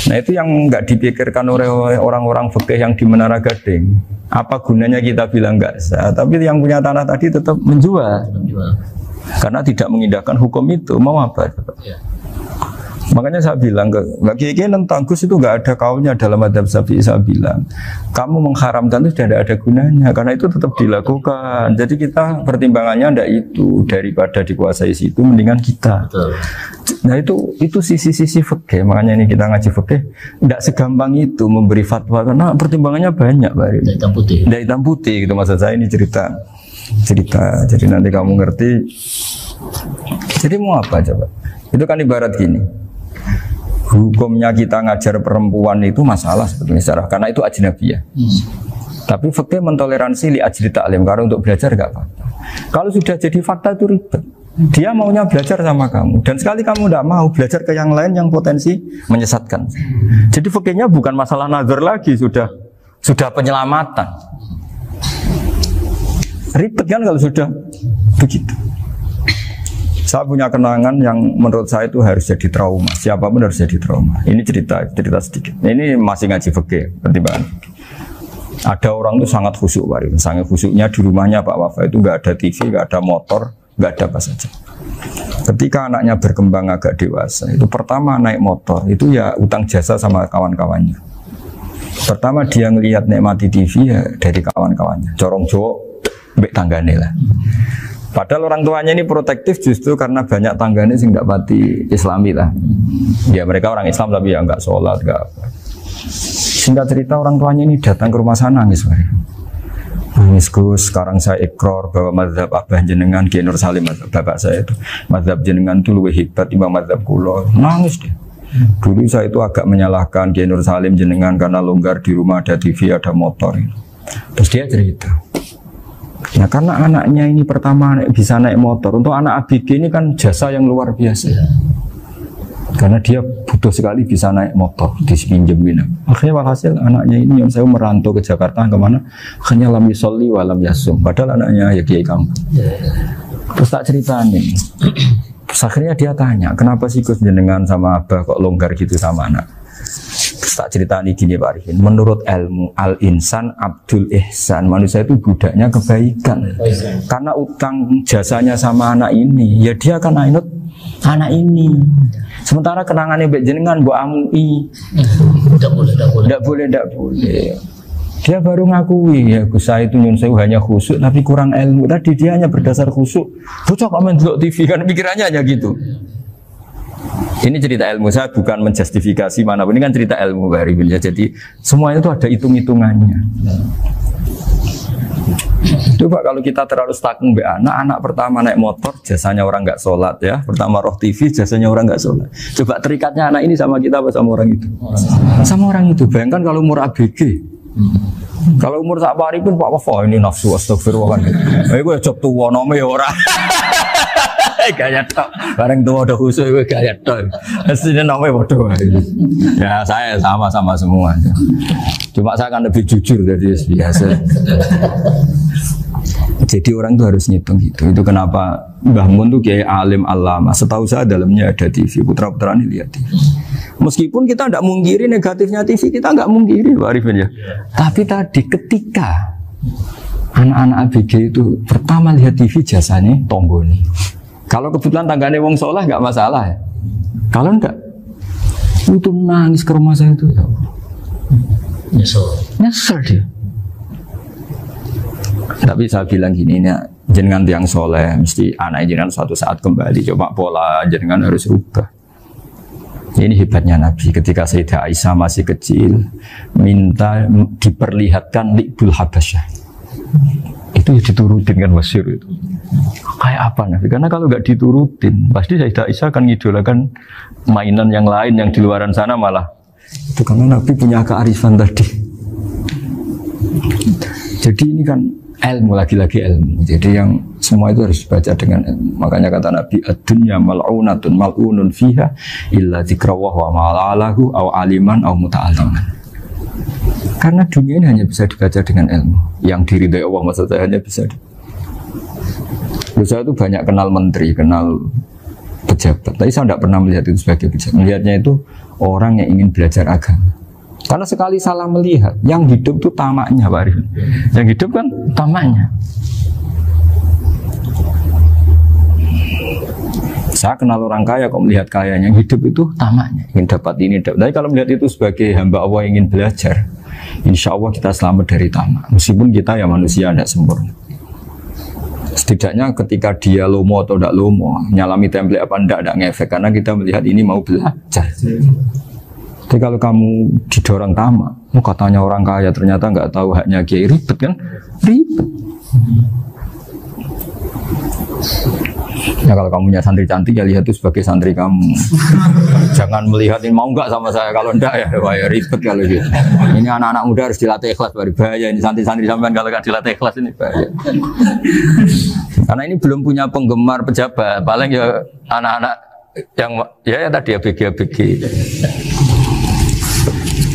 Nah itu yang nggak dipikirkan oleh orang-orang fikih yang di Menara Gading. Apa gunanya kita bilang nggak sah, tapi yang punya tanah tadi tetap menjual. Karena tidak mengindahkan hukum itu, mau apa? Makanya saya bilang ke Mbak Kiai tentang Gus itu nggak ada kaulnya dalam adab Syafi'i. Saya bilang kamu mengharamkan itu tidak ada gunanya karena itu tetap dilakukan. Jadi kita pertimbangannya ndak itu, daripada dikuasai situ mendingan kita. Betul. Nah itu sisi-sisi fikih. Makanya ini kita ngaji fikih ndak segampang itu memberi fatwa karena pertimbangannya banyak, Pak. Ndak hitam putih. Ndak hitam putih gitu maksud saya, ini cerita. Jadi nanti kamu ngerti. Jadi mau apa coba? Itu kan ibarat gini. Hukumnya kita ngajar perempuan itu masalah sebetulnya secara, karena itu ajnabiyah. Tapi fikih mentoleransi li ajli ta'lim, karena untuk belajar gak apa-apa. Kalau sudah jadi fakta itu ribet. Dia maunya belajar sama kamu, dan sekali kamu tidak mau belajar ke yang lain yang potensi menyesatkan. Jadi fikihnya bukan masalah nazar lagi, sudah penyelamatan. Ribet kan kalau sudah begitu. Saya punya kenangan yang menurut saya itu harus jadi trauma. Siapapun harus jadi trauma. Ini cerita sedikit. Ini masih ngaji fikih, pertimbangan. Ada orang itu sangat khusyuk, Pak. Sangat khusyuknya di rumahnya Pak Wafa itu nggak ada TV, nggak ada motor, nggak ada apa saja. Ketika anaknya berkembang agak dewasa, itu pertama naik motor, itu ya utang jasa sama kawan-kawannya. Pertama dia ngelihat nikmati TV ya dari kawan-kawannya. Corong Jawa, mbek tanggane lah. Padahal orang tuanya ini protektif justru karena banyak tangganya sing nggak pati Islami lah. Ya mereka orang Islam tapi ya nggak sholat, nggak apa. Singkat cerita orang tuanya ini datang ke rumah sana nangis, nangis Gus. Sekarang saya ikrar bahwa mazhab Abah jenengan Kiai Nur Salim, bapak saya itu mazhab jenengan itu lebih hebat timbang mazhab kula. Nangis dia. Dulu saya itu agak menyalahkan Kiai Nur Salim jenengan karena longgar di rumah ada TV ada motor. Terus dia cerita. Nah karena anaknya ini pertama bisa naik motor, untuk anak ABG ini kan jasa yang luar biasa. Karena dia butuh sekali bisa naik motor, dipinjemin. Akhirnya walhasil anaknya ini yang saya merantau ke Jakarta kemana, hanya lam yusolli wa lam yasum. Padahal anaknya ya kiai kampung. Terus tak ceritanya. Terus akhirnya dia tanya, kenapa sih Gus jenengan sama Abah kok longgar gitu sama anak? Tak cerita ini gini Pak Arifin, menurut ilmu al-insan abdul ihsan, manusia itu budaknya kebaikan. Karena utang jasanya sama anak ini, ya dia akan ainut anak ini. Sementara kenangannya mbek jenengan mbok amui, tidak boleh. Dia baru ngakui ya Gus saya itu nyun sewu hanya khusyuk tapi kurang ilmu. Tadi dia hanya berdasar khusyuk. Bocah kok main delok TV kan pikirannya hanya gitu. Ini cerita ilmu, saya bukan menjustifikasi manapun, ini kan cerita ilmu Pak Arifin ya. Jadi semuanya itu ada hitung-hitungannya. Coba kalau kita terlalu stagnan be anak pertama naik motor jasanya orang nggak sholat ya, pertama roh TV jasanya orang nggak sholat. Coba terikatnya anak ini sama kita apa sama orang itu? Sama orang itu. Bayangkan kalau umur ABG. Kalau umur sak Arifin Pak Wafa ini nafsu astagfirullah kan. Gue job tua nome ya orang. Gaya tok, bareng tua udah khusus gue gaya tok. Aslinya namanya bodoh. Ya saya sama semua. Cuma saya kan lebih jujur dari biasa. Jadi orang itu harus ngitung gitu. Itu kenapa Mbah Mun tuh kayak alim alama. Setahu saya dalamnya ada TV. Putra-putra ini lihat TV. Meskipun kita tidak mungkiri negatifnya TV, kita nggak mungkiri Pak Arifin ya. Tapi tadi ketika anak-anak ABG itu pertama lihat TV jasanya Tonggoni. Kalau kebetulan tanggane wong soleh nggak masalah ya. Kalau enggak, itu nangis ke rumah saya itu. Nyesel dia. Tapi saya bilang gini, ini jenengan tiang soleh, mesti anak jenengan suatu saat kembali. Coba pola jenengan harus rubah. Ini hebatnya Nabi. Ketika Sayyidah Aisyah masih kecil, minta diperlihatkan Li'bul Habasyah. Itu diturutin kan masyhur itu. kayak apa Nabi? Karena kalau nggak diturutin, pasti Sayyidah Aisyah akan ngidolakan mainan yang lain yang di luaran sana malah. Itu karena Nabi punya kearifan tadi. Jadi ini kan ilmu, lagi-lagi ilmu. Jadi yang semua itu harus dibaca dengan ilmu. Makanya kata Nabi, ad-dunya mal'unatun mal'unun fiha illa dzikrawah wa ma'alahu aw aliman aw muta'alliman. Karena dunia ini hanya bisa dibaca dengan ilmu. Yang diridai Allah maksud saya hanya bisa saya itu banyak kenal menteri, kenal pejabat. Tapi saya tidak pernah melihat itu sebagai pejabat. Melihatnya itu orang yang ingin belajar agama. Karena sekali salah melihat, yang hidup itu tamaknya, Pak Arif. Yang hidup kan tamaknya. Saya kenal orang kaya kok melihat kayanya, yang hidup itu tamaknya, ingin dapat ini, dapat. Tapi kalau melihat itu sebagai hamba Allah yang ingin belajar, insya Allah kita selamat dari tamak. Meskipun kita ya manusia tidak sempurna. Setidaknya ketika dia lomo atau tidak lomo, nyalami template apa tidak ngefek, karena kita melihat ini mau belajar. Tapi kalau kamu didorong tamak, katanya orang kaya ternyata nggak tahu haknya kiai, ribet kan? Ribet. Ya kalau kamu punya santri cantik ya lihat itu sebagai santri kamu. Jangan melihat ini mau nggak sama saya, kalau enggak ya wah ya ribet kalau gitu. Ini anak-anak muda harus dilatih ikhlas, baru bahaya ini santri-santri sampean kalau nggak dilatih ikhlas ini bahaya. Karena ini belum punya penggemar pejabat, paling ya anak-anak yang ya tadi ABG.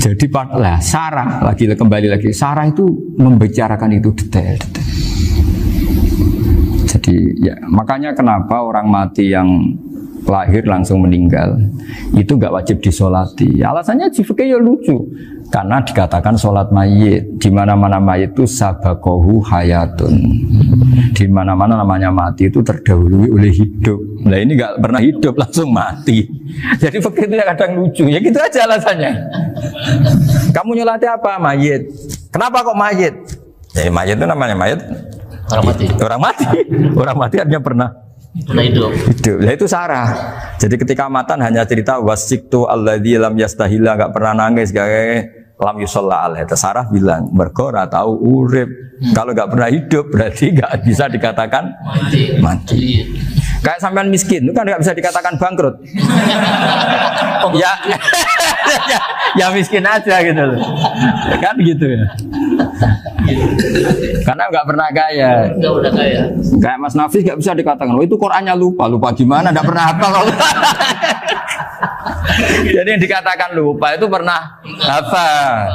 Jadi lah Sarah lagi kembali lagi Sarah itu membicarakan itu detail. Jadi ya makanya kenapa orang mati yang lahir langsung meninggal itu nggak wajib disolati. Alasannya fikih ya lucu, karena dikatakan sholat mayit di mana-mana mayit itu sabakohu hayatun, di mana-mana namanya mati itu terdahului oleh hidup. Nah ini nggak pernah hidup langsung mati. Jadi fikih itu kadang lucu. Ya gitu aja alasannya. Kamu nyolati apa? Mayit. Kenapa kok mayit? Ya mayit itu namanya mayit. Orang mati. Orang mati. Orang mati artinya pernah hidup. Nah itu Sarah. Jadi ketika matan hanya cerita wasiktu alladzi lam yastahila, enggak pernah nangis, kayak lam yusalla alaih. Sarah bilang mergo ora tau urip. Kalau enggak pernah hidup berarti enggak bisa dikatakan mati. Kayak sampean miskin itu kan enggak bisa dikatakan bangkrut. ya, ya miskin aja gitu loh. Kan gitu ya. Karena nggak pernah kaya. Nggak pernah kaya. Kayak Mas Nafis nggak bisa dikatakan, oh itu Qurannya lupa gimana? Nggak pernah hafal. Jadi yang dikatakan lupa itu pernah hafal.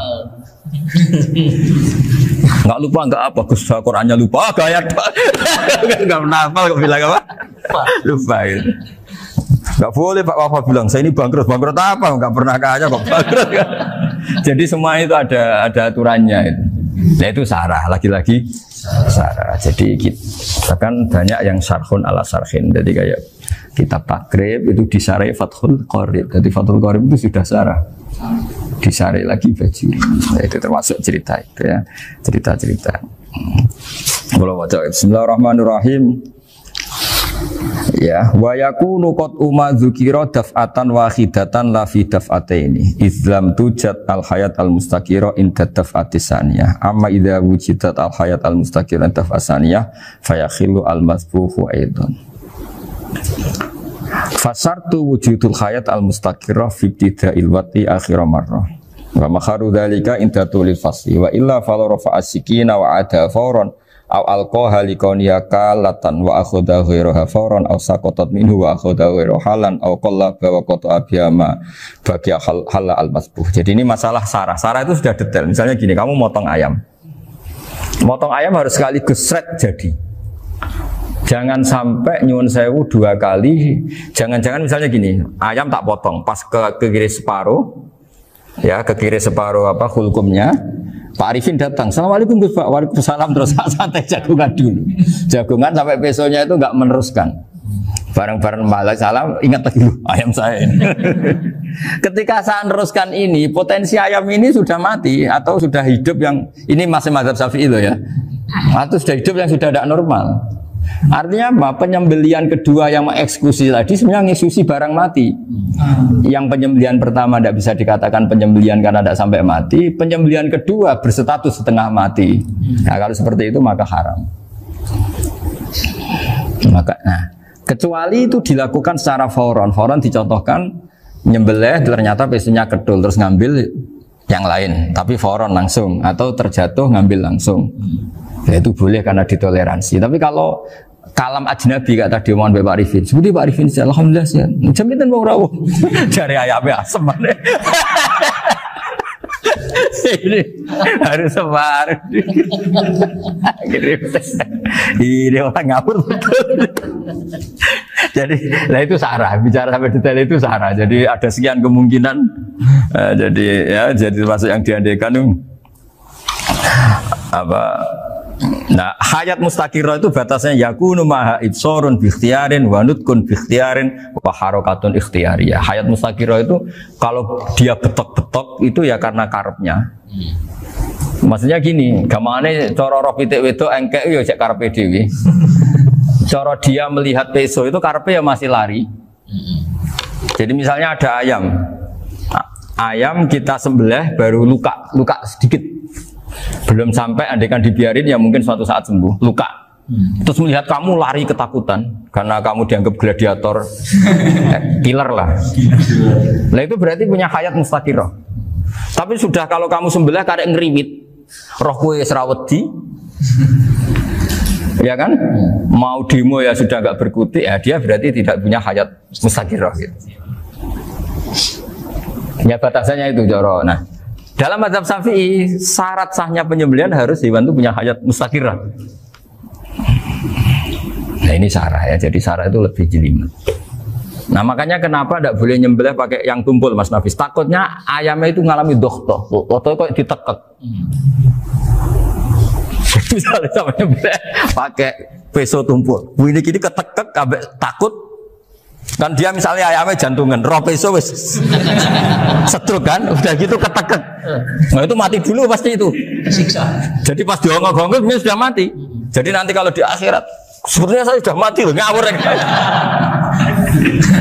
Nggak lupa nggak apa, Gus Qurannya lupa, gaya nggak pernah hafal kok bilang apa? Lupa itu. Nggak boleh Pak Wafa bilang saya ini bangkrut apa? Nggak pernah kaya kok bangkrut. Jadi semua itu ada aturannya itu. Nah itu Sarah, lagi-lagi Sarah. Jadi kita kan banyak yang syarhun ala syarhin. Jadi kayak kitab takrib itu disarai Fathul Qorib. Jadi Fathul Qorib itu sudah Sarah. Disarai lagi Bajuri. Nah, itu termasuk cerita itu ya. Cerita-cerita. Bismillahirrahmanirrahim. Ya, wa yakunu qad dzukira daf'atan wahidatan la fi daf'ataini izlam tujad al hayat al mustaqira inda daf'atis saniyah amma idza wujidat al hayat al mustaqira inda daf'as saniyah fayakhilu al masbuhu aidan fasartu wujudul hayat al mustaqira fi ibtida'il wati akhir marrah wa makharu dzalika inda tulil fasli wa illa fala rafa'a sikina wa ada fawran aw alqaha liqawniyaka latan wa akhudha ghairaha fawran aw saqatat minhu wa akhudha ghairu halan aw qallaba wa qata abiyama bagi hal al masbuh. Jadi ini masalah Sarah. Sarah itu sudah detail. Misalnya gini, kamu motong ayam. Motong ayam harus sekaligus shred jadi. Jangan sampai nyuwun sewu dua kali. Jangan-jangan misalnya gini, ayam tak potong pas ke kiri separuh. Ya, ke kiri separuh apa hulkumnya. Pak Arifin datang, assalamualaikum Gus Pak, waalaikumsalam, terus santai jagungan dulu. Jagungan sampai besoknya itu nggak meneruskan. Bareng-bareng malah salam, ingat lagi ayam saya ini. Ketika saya meneruskan ini, potensi ayam ini sudah mati atau sudah hidup yang ini masih mazhab Syafi'i loh ya. Atau sudah hidup yang sudah tidak normal. Artinya apa? Penyembelian kedua yang mengeksekusi tadi sebenarnya ngeksekusi barang mati. Yang penyembelian pertama tidak bisa dikatakan penyembelian karena tidak sampai mati. Penyembelian kedua berstatus setengah mati. Nah kalau seperti itu maka haram. Maka, nah, kecuali itu dilakukan secara fauron. Fauron dicontohkan nyembelih ternyata pesunya kedul terus ngambil yang lain, tapi fauron langsung atau terjatuh ngambil langsung. Ya, itu boleh karena ditoleransi. Tapi kalau kalam ajnabi kata tadi mohon Pak Arifin, seperti Pak Arifin alhamdulillah sih. Jaminan mau rawuh. Cari ayamnya asem mana. Ini harus sebar. Ini orang ngawur betul. Jadi, nah itu sarah. Bicara sampai detail itu sarah. Jadi ada sekian kemungkinan. Jadi ya, jadi termasuk yang diandaikan apa? Nah, hayat mustaqirah itu batasnya yakunu maha ibsorun bikhtiarin wa nutkun bikhtiarin wa harokatun ikhtiyariyah. Hayat mustaqirah itu kalau dia betok-betok itu ya karena karepnya. Maksudnya gini, gamane cara roh pitik wedok engkek yo cek karepe dhewe. Cara dia melihat peso itu karepe ya masih lari. Jadi misalnya ada ayam. Ayam kita sembelih baru luka sedikit. Belum sampai andaikan dibiarin ya mungkin suatu saat sembuh, luka. Terus melihat kamu lari ketakutan karena kamu dianggap gladiator, killer lah. Nah itu berarti punya hayat mustaqirah. Tapi sudah kalau kamu sembelih karek ngeriwit, roh kowe serawedi, ya kan? Mau demo ya sudah nggak berkutik, ya dia berarti tidak punya hayat mustaqirah gitu. Ya batasannya itu Joro. Nah, dalam mazhab Syafi'i syarat sahnya penyembelihan harus hewan itu punya hayat mustaqirah. Nah ini sarah ya, jadi sarah itu lebih jelimet. Nah makanya kenapa tidak boleh nyembelih pakai yang tumpul Mas Nafis? Takutnya ayamnya itu ngalami dohtoh, atau kok ditekek. Misalnya sama nyembelih pakai peso tumpul, ini kini ketekek, takut. Kan dia misalnya ayamnya jantungan, roh peso wis setruk kan, udah gitu ketekek. Nah itu mati dulu pasti itu. Tersiksa. Jadi pas diongok-ongok dia sudah mati. Jadi nanti kalau di akhirat, sebenarnya saya sudah mati loh, ngawur.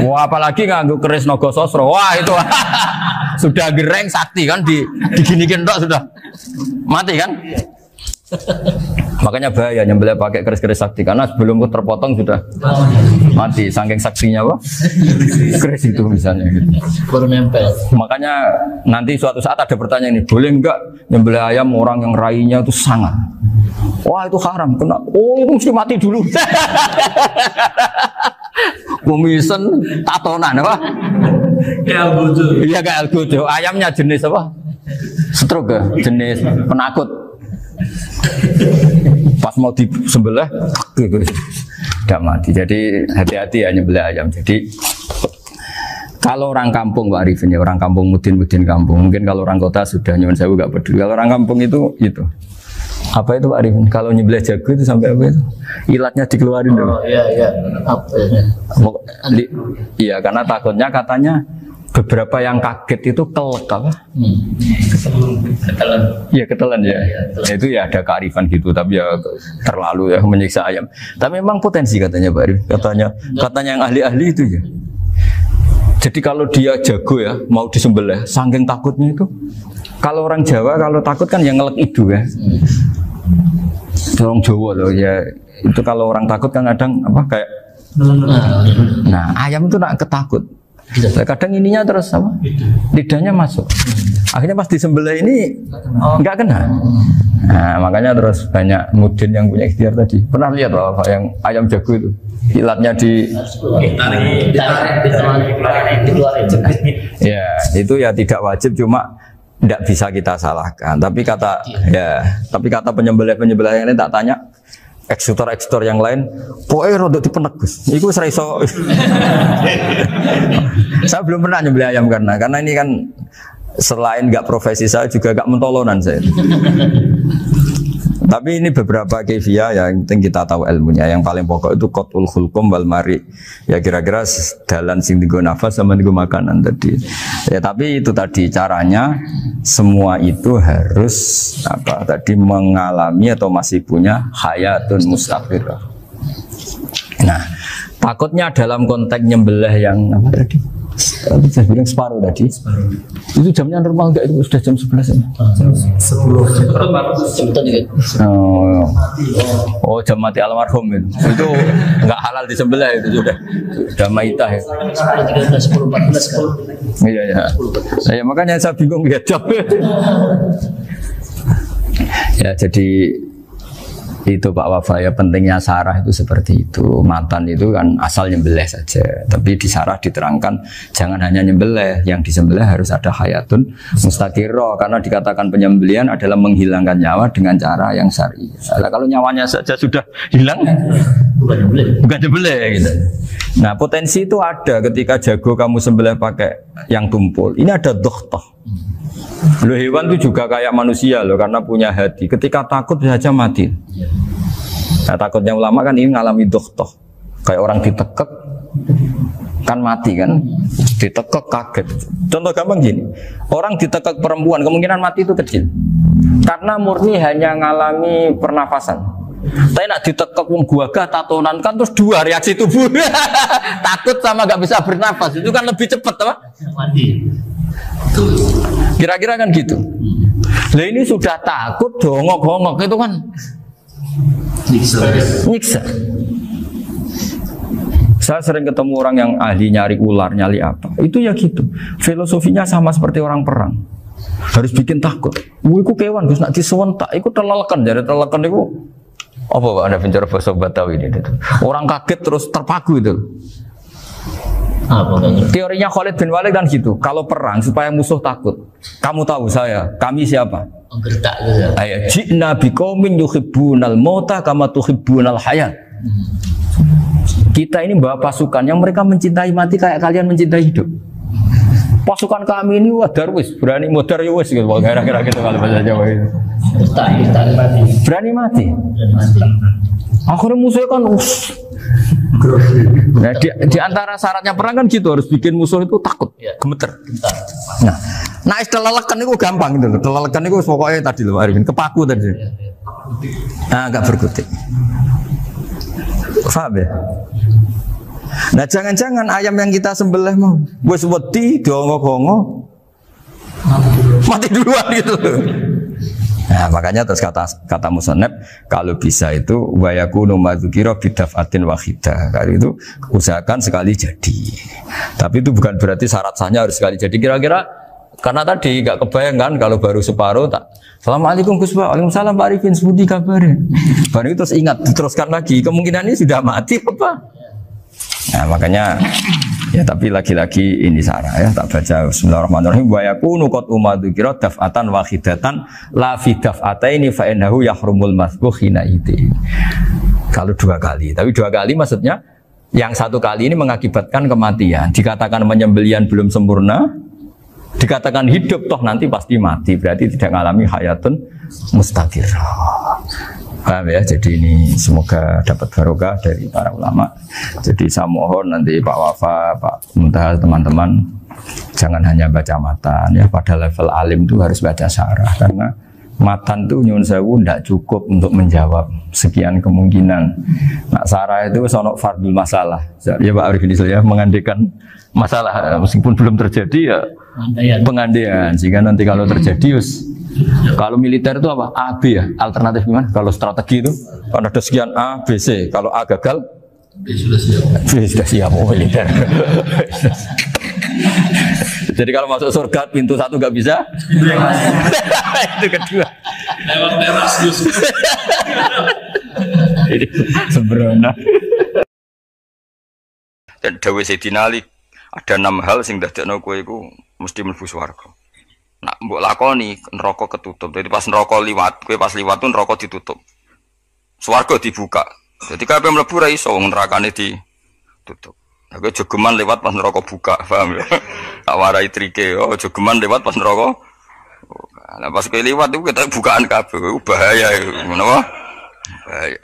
Wah apalagi nganggo keris naga sosro, wah itu sudah gereng sakti kan, diginikin tok sudah mati kan. Makanya bahaya nyembelih pakai keris-keris sakti karena sebelum terpotong sudah mati saking saksinya apa? Keris itu misalnya gitu. Baru nempel. Makanya nanti suatu saat ada pertanyaan ini, boleh enggak nyembelih ayam orang yang rainya itu sangat? Wah itu haram, kena. Oh itu mesti mati dulu. Kumisen tatonan apa? Ya algojo. Iya kayak algojo. Ayamnya jenis apa? Stroke ya? Jenis penakut. Pas mau disembelih tidak mati. Jadi hati-hati ya nyembelih ayam. Jadi kalau orang kampung Pak Arifin ya, orang kampung mudin kampung. Mungkin kalau orang kota sudah nyuwun sewu gak peduli. Kalau orang kampung itu apa itu Pak Arifin? Kalau nyembelih jago itu sampai apa itu? Ilatnya dikeluarin dulu. Oh iya. Apa ya? Iya karena takutnya katanya beberapa yang kaget itu kelek apa? Ketelan. Iya ketelan ya. Ya. Itu ya ada kearifan gitu, tapi ya terlalu ya menyiksa ayam. Tapi memang potensi katanya Pak Arif. Katanya yang ahli-ahli itu ya. Jadi kalau dia jago ya mau disembelih, saking takutnya itu. Kalau orang Jawa kalau takut kan yang ngelek idu ya. Orang Jawa loh ya. Itu kalau orang takut kan kadang apa kayak. Nah ayam itu nak ketakut. Kadang ininya terus apa? Lidahnya masuk. Akhirnya pas disembelih ini nggak kena. Nah, makanya terus banyak mudin yang punya ikhtiar tadi. Pernah lihat loh apa yang ayam jago itu? Ilatnya ditarik. Ya, itu ya tidak wajib, cuma tidak bisa kita salahkan. Tapi kata penyembelih yang lain tak tanya. Eksekutor yang lain, pokoknya rodok dipenegus. Iku seraiso. Saya belum pernah nyembelih ayam karena ini kan selain nggak profesi saya juga nggak mentolonan saya. Tapi ini beberapa kefiah yang penting kita tahu ilmunya. Yang paling pokok itu qatul khulqum wal mari. Ya kira-kira dalan sing digo nafas sama digo makanan tadi. Ya tapi itu tadi caranya semua itu harus mengalami atau masih punya hayatun mustaqirah. Nah, takutnya dalam konteks nyembelih yang apa tadi? Saya bilang separuh tadi. Itu jamnya normal enggak? Itu sudah jam 11 ya? Jam 10. Oh, jam mati almarhum itu. Itu enggak halal disembelih itu sudah maitah ya. 10.14 kan. Iya ya. Ya makanya saya bingung ya jam. Ya jadi itu Pak Wafa ya, pentingnya sarah itu seperti itu. Matan itu kan asal nyembelih saja, tapi di sarah diterangkan jangan hanya nyembelih, yang disembelih harus ada hayatun mustaqirrah, karena dikatakan penyembelihan adalah menghilangkan nyawa dengan cara yang syar'i. Nah, kalau nyawanya saja sudah hilang bukan nyembelih gitu. Nah potensi itu ada ketika jago kamu sembelih pakai yang tumpul, ini ada dokhtoh. Loh, hewan itu juga kayak manusia loh, karena punya hati. Ketika takut bisa saja mati. Nah, takutnya ulama kan ini ngalami dokhtoh. Kayak orang ditekek kan mati kan, ditekek kaget. Contoh gampang gini, orang ditekek perempuan kemungkinan mati itu kecil, karena murni hanya ngalami pernafasan. Tapi nak ditekek wong gagah tatonan kan terus dua reaksi tubuh. Takut sama gak bisa bernafas, itu kan lebih cepat apa? Mati. Kira-kira kan gitu. Lah ini sudah takut dongok-dongok itu kan nyiksa. Saya sering ketemu orang yang ahli nyari ular, nyari apa. Itu ya gitu. Filosofinya sama seperti orang perang. Harus bikin takut. Iku kewan Gus nak disewentak, iku telelekan, jadi telelekan iku apa Pak Anda bicara bahasa Batawi ini? Orang kaget terus terpaku itu. Teorinya Khalid bin Walid kan gitu. Kalau perang supaya musuh takut. Kamu tahu saya, kami siapa? Menggertak gitu ya. Ayat ji'na biqaumin yuhibbunal mauta kama tuhibbunal hayat. Kita ini bawa pasukan yang mereka mencintai mati kayak kalian mencintai hidup. Pasukan kami ini wah darwis, berani modar ya wis gitu. Kira-kira gitu kalau bahasa Jawa itu. Berani mati. Akhirnya musuhnya kan nah, di antara syaratnya perang kan gitu, harus bikin musuh itu takut, gemeter. Nah istilah lelekan itu gampang gitu loh. Lelekan itu pokoknya tadi loh Arifin, kepaku tadi. Nah agak berkutik. Paham ya? Nah jangan-jangan ayam yang kita sembelih mau wis wedi dongok-dongok mati duluan gitu. Nah makanya terus kata musannaf kalau bisa itu wa yakunu madzukira bidafatin wahidah. Kali itu usahakan sekali jadi. Tapi itu bukan berarti syarat sahnya harus sekali jadi. Kira-kira karena tadi nggak kebayangkan kalau baru separuh tak. Assalamualaikum Gus Pak. Waalaikumsalam Pak Arifin. Sebudi kabarnya. Baru itu terus ingat diteruskan lagi. Kemungkinan ini sudah mati apa? Nah makanya ya tapi lagi-lagi ini sarah ya, tak baca bismillahirrahmanirrahim wa yakunu qad umadzukira daf'atan wahidatan la fi daf'ataini fa innahu yahrumul masbuh hina idi. Kalau dua kali, tapi dua kali maksudnya yang satu kali ini mengakibatkan kematian. Dikatakan penyembelian belum sempurna, dikatakan hidup toh nanti pasti mati, berarti tidak mengalami hayatun mustaqirrah. Paham ya? Jadi ini semoga dapat barokah dari para ulama. Jadi saya mohon nanti Pak Wafa, Pak Muntaha, teman-teman jangan hanya baca matan ya, pada level alim itu harus baca syarah, karena matan itu nyuwun sewu tidak cukup untuk menjawab sekian kemungkinan. Nah syarah itu sono fardul masalah. Ya Pak Arifin ya, mengandaikan masalah meskipun belum terjadi ya pengandaian, sehingga nanti kalau terjadi kalau militer itu apa? A, B ya? Alternatif gimana? Kalau strategi itu kalau ada sekian A, B, C. Kalau A gagal B sudah siap. B sudah siap, oh militer. Jadi kalau masuk surga pintu satu nggak bisa, itu kedua. Lewat teras justru. Ini sembrono. Dan Dawe Sayyidina Ali ada 6 hal sing dadekno kowe iku mesti mlebu swarga. Nak mbok lakoni neraka ketutup. Jadi pas neraka liwat, kowe pas liwat tuh neraka ditutup. Swarga dibuka. Jadi kabeh mlebu ra iso wong nerakane ditutup. Nah, kowe jogeman lewat pas neraka buka, paham ya? Tak warai trike, oh jogeman lewat pas neraka. Nah pas kowe liwat itu kita bukaan kabeh, bahaya itu. Menapa? Bahaya.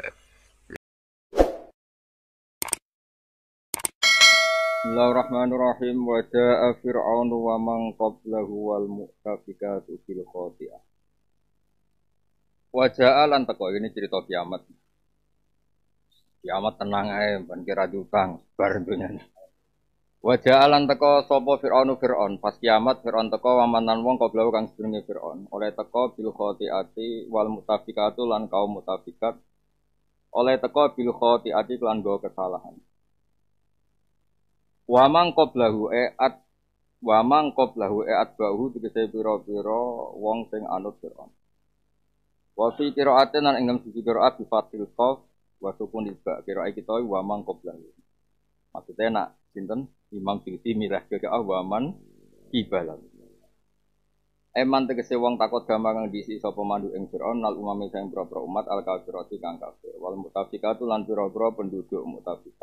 Bismillahirrahmanirrahim. Wa jaa fir'aunu wa man qablahu wal mu'tafikatu bil khati'ah. Wa jaa lan teko ini cerita kiamat. Kiamat tenang ae ben kira diutang bar dunyane. Waja'alan teko sapa Fir'aun pas kiamat Fir'aun teko wamanan wong qablahu kang sedurunge Fir'aun oleh teko bil khotiati wal mutafikatu lan kaum mutafikat oleh teko bil khotiati lan go kesalahan wamang qablahu bahu tegese pira-pira wong sing anut Fir'aun wa fi qira'atin lan ing siji qira'at bi fatil qaf wa sukun isba qira'ah kita wamang qablahu maksudnya nak sinten Imam Suyuti mirah ke awaman ibalan. Eman tegese wong takut gampang ngisi sapa mandu ing Firaun nal umame sing propro umat al kafirati kang kafir. Wal mutafikatu lan pira-pira penduduk mutafikat.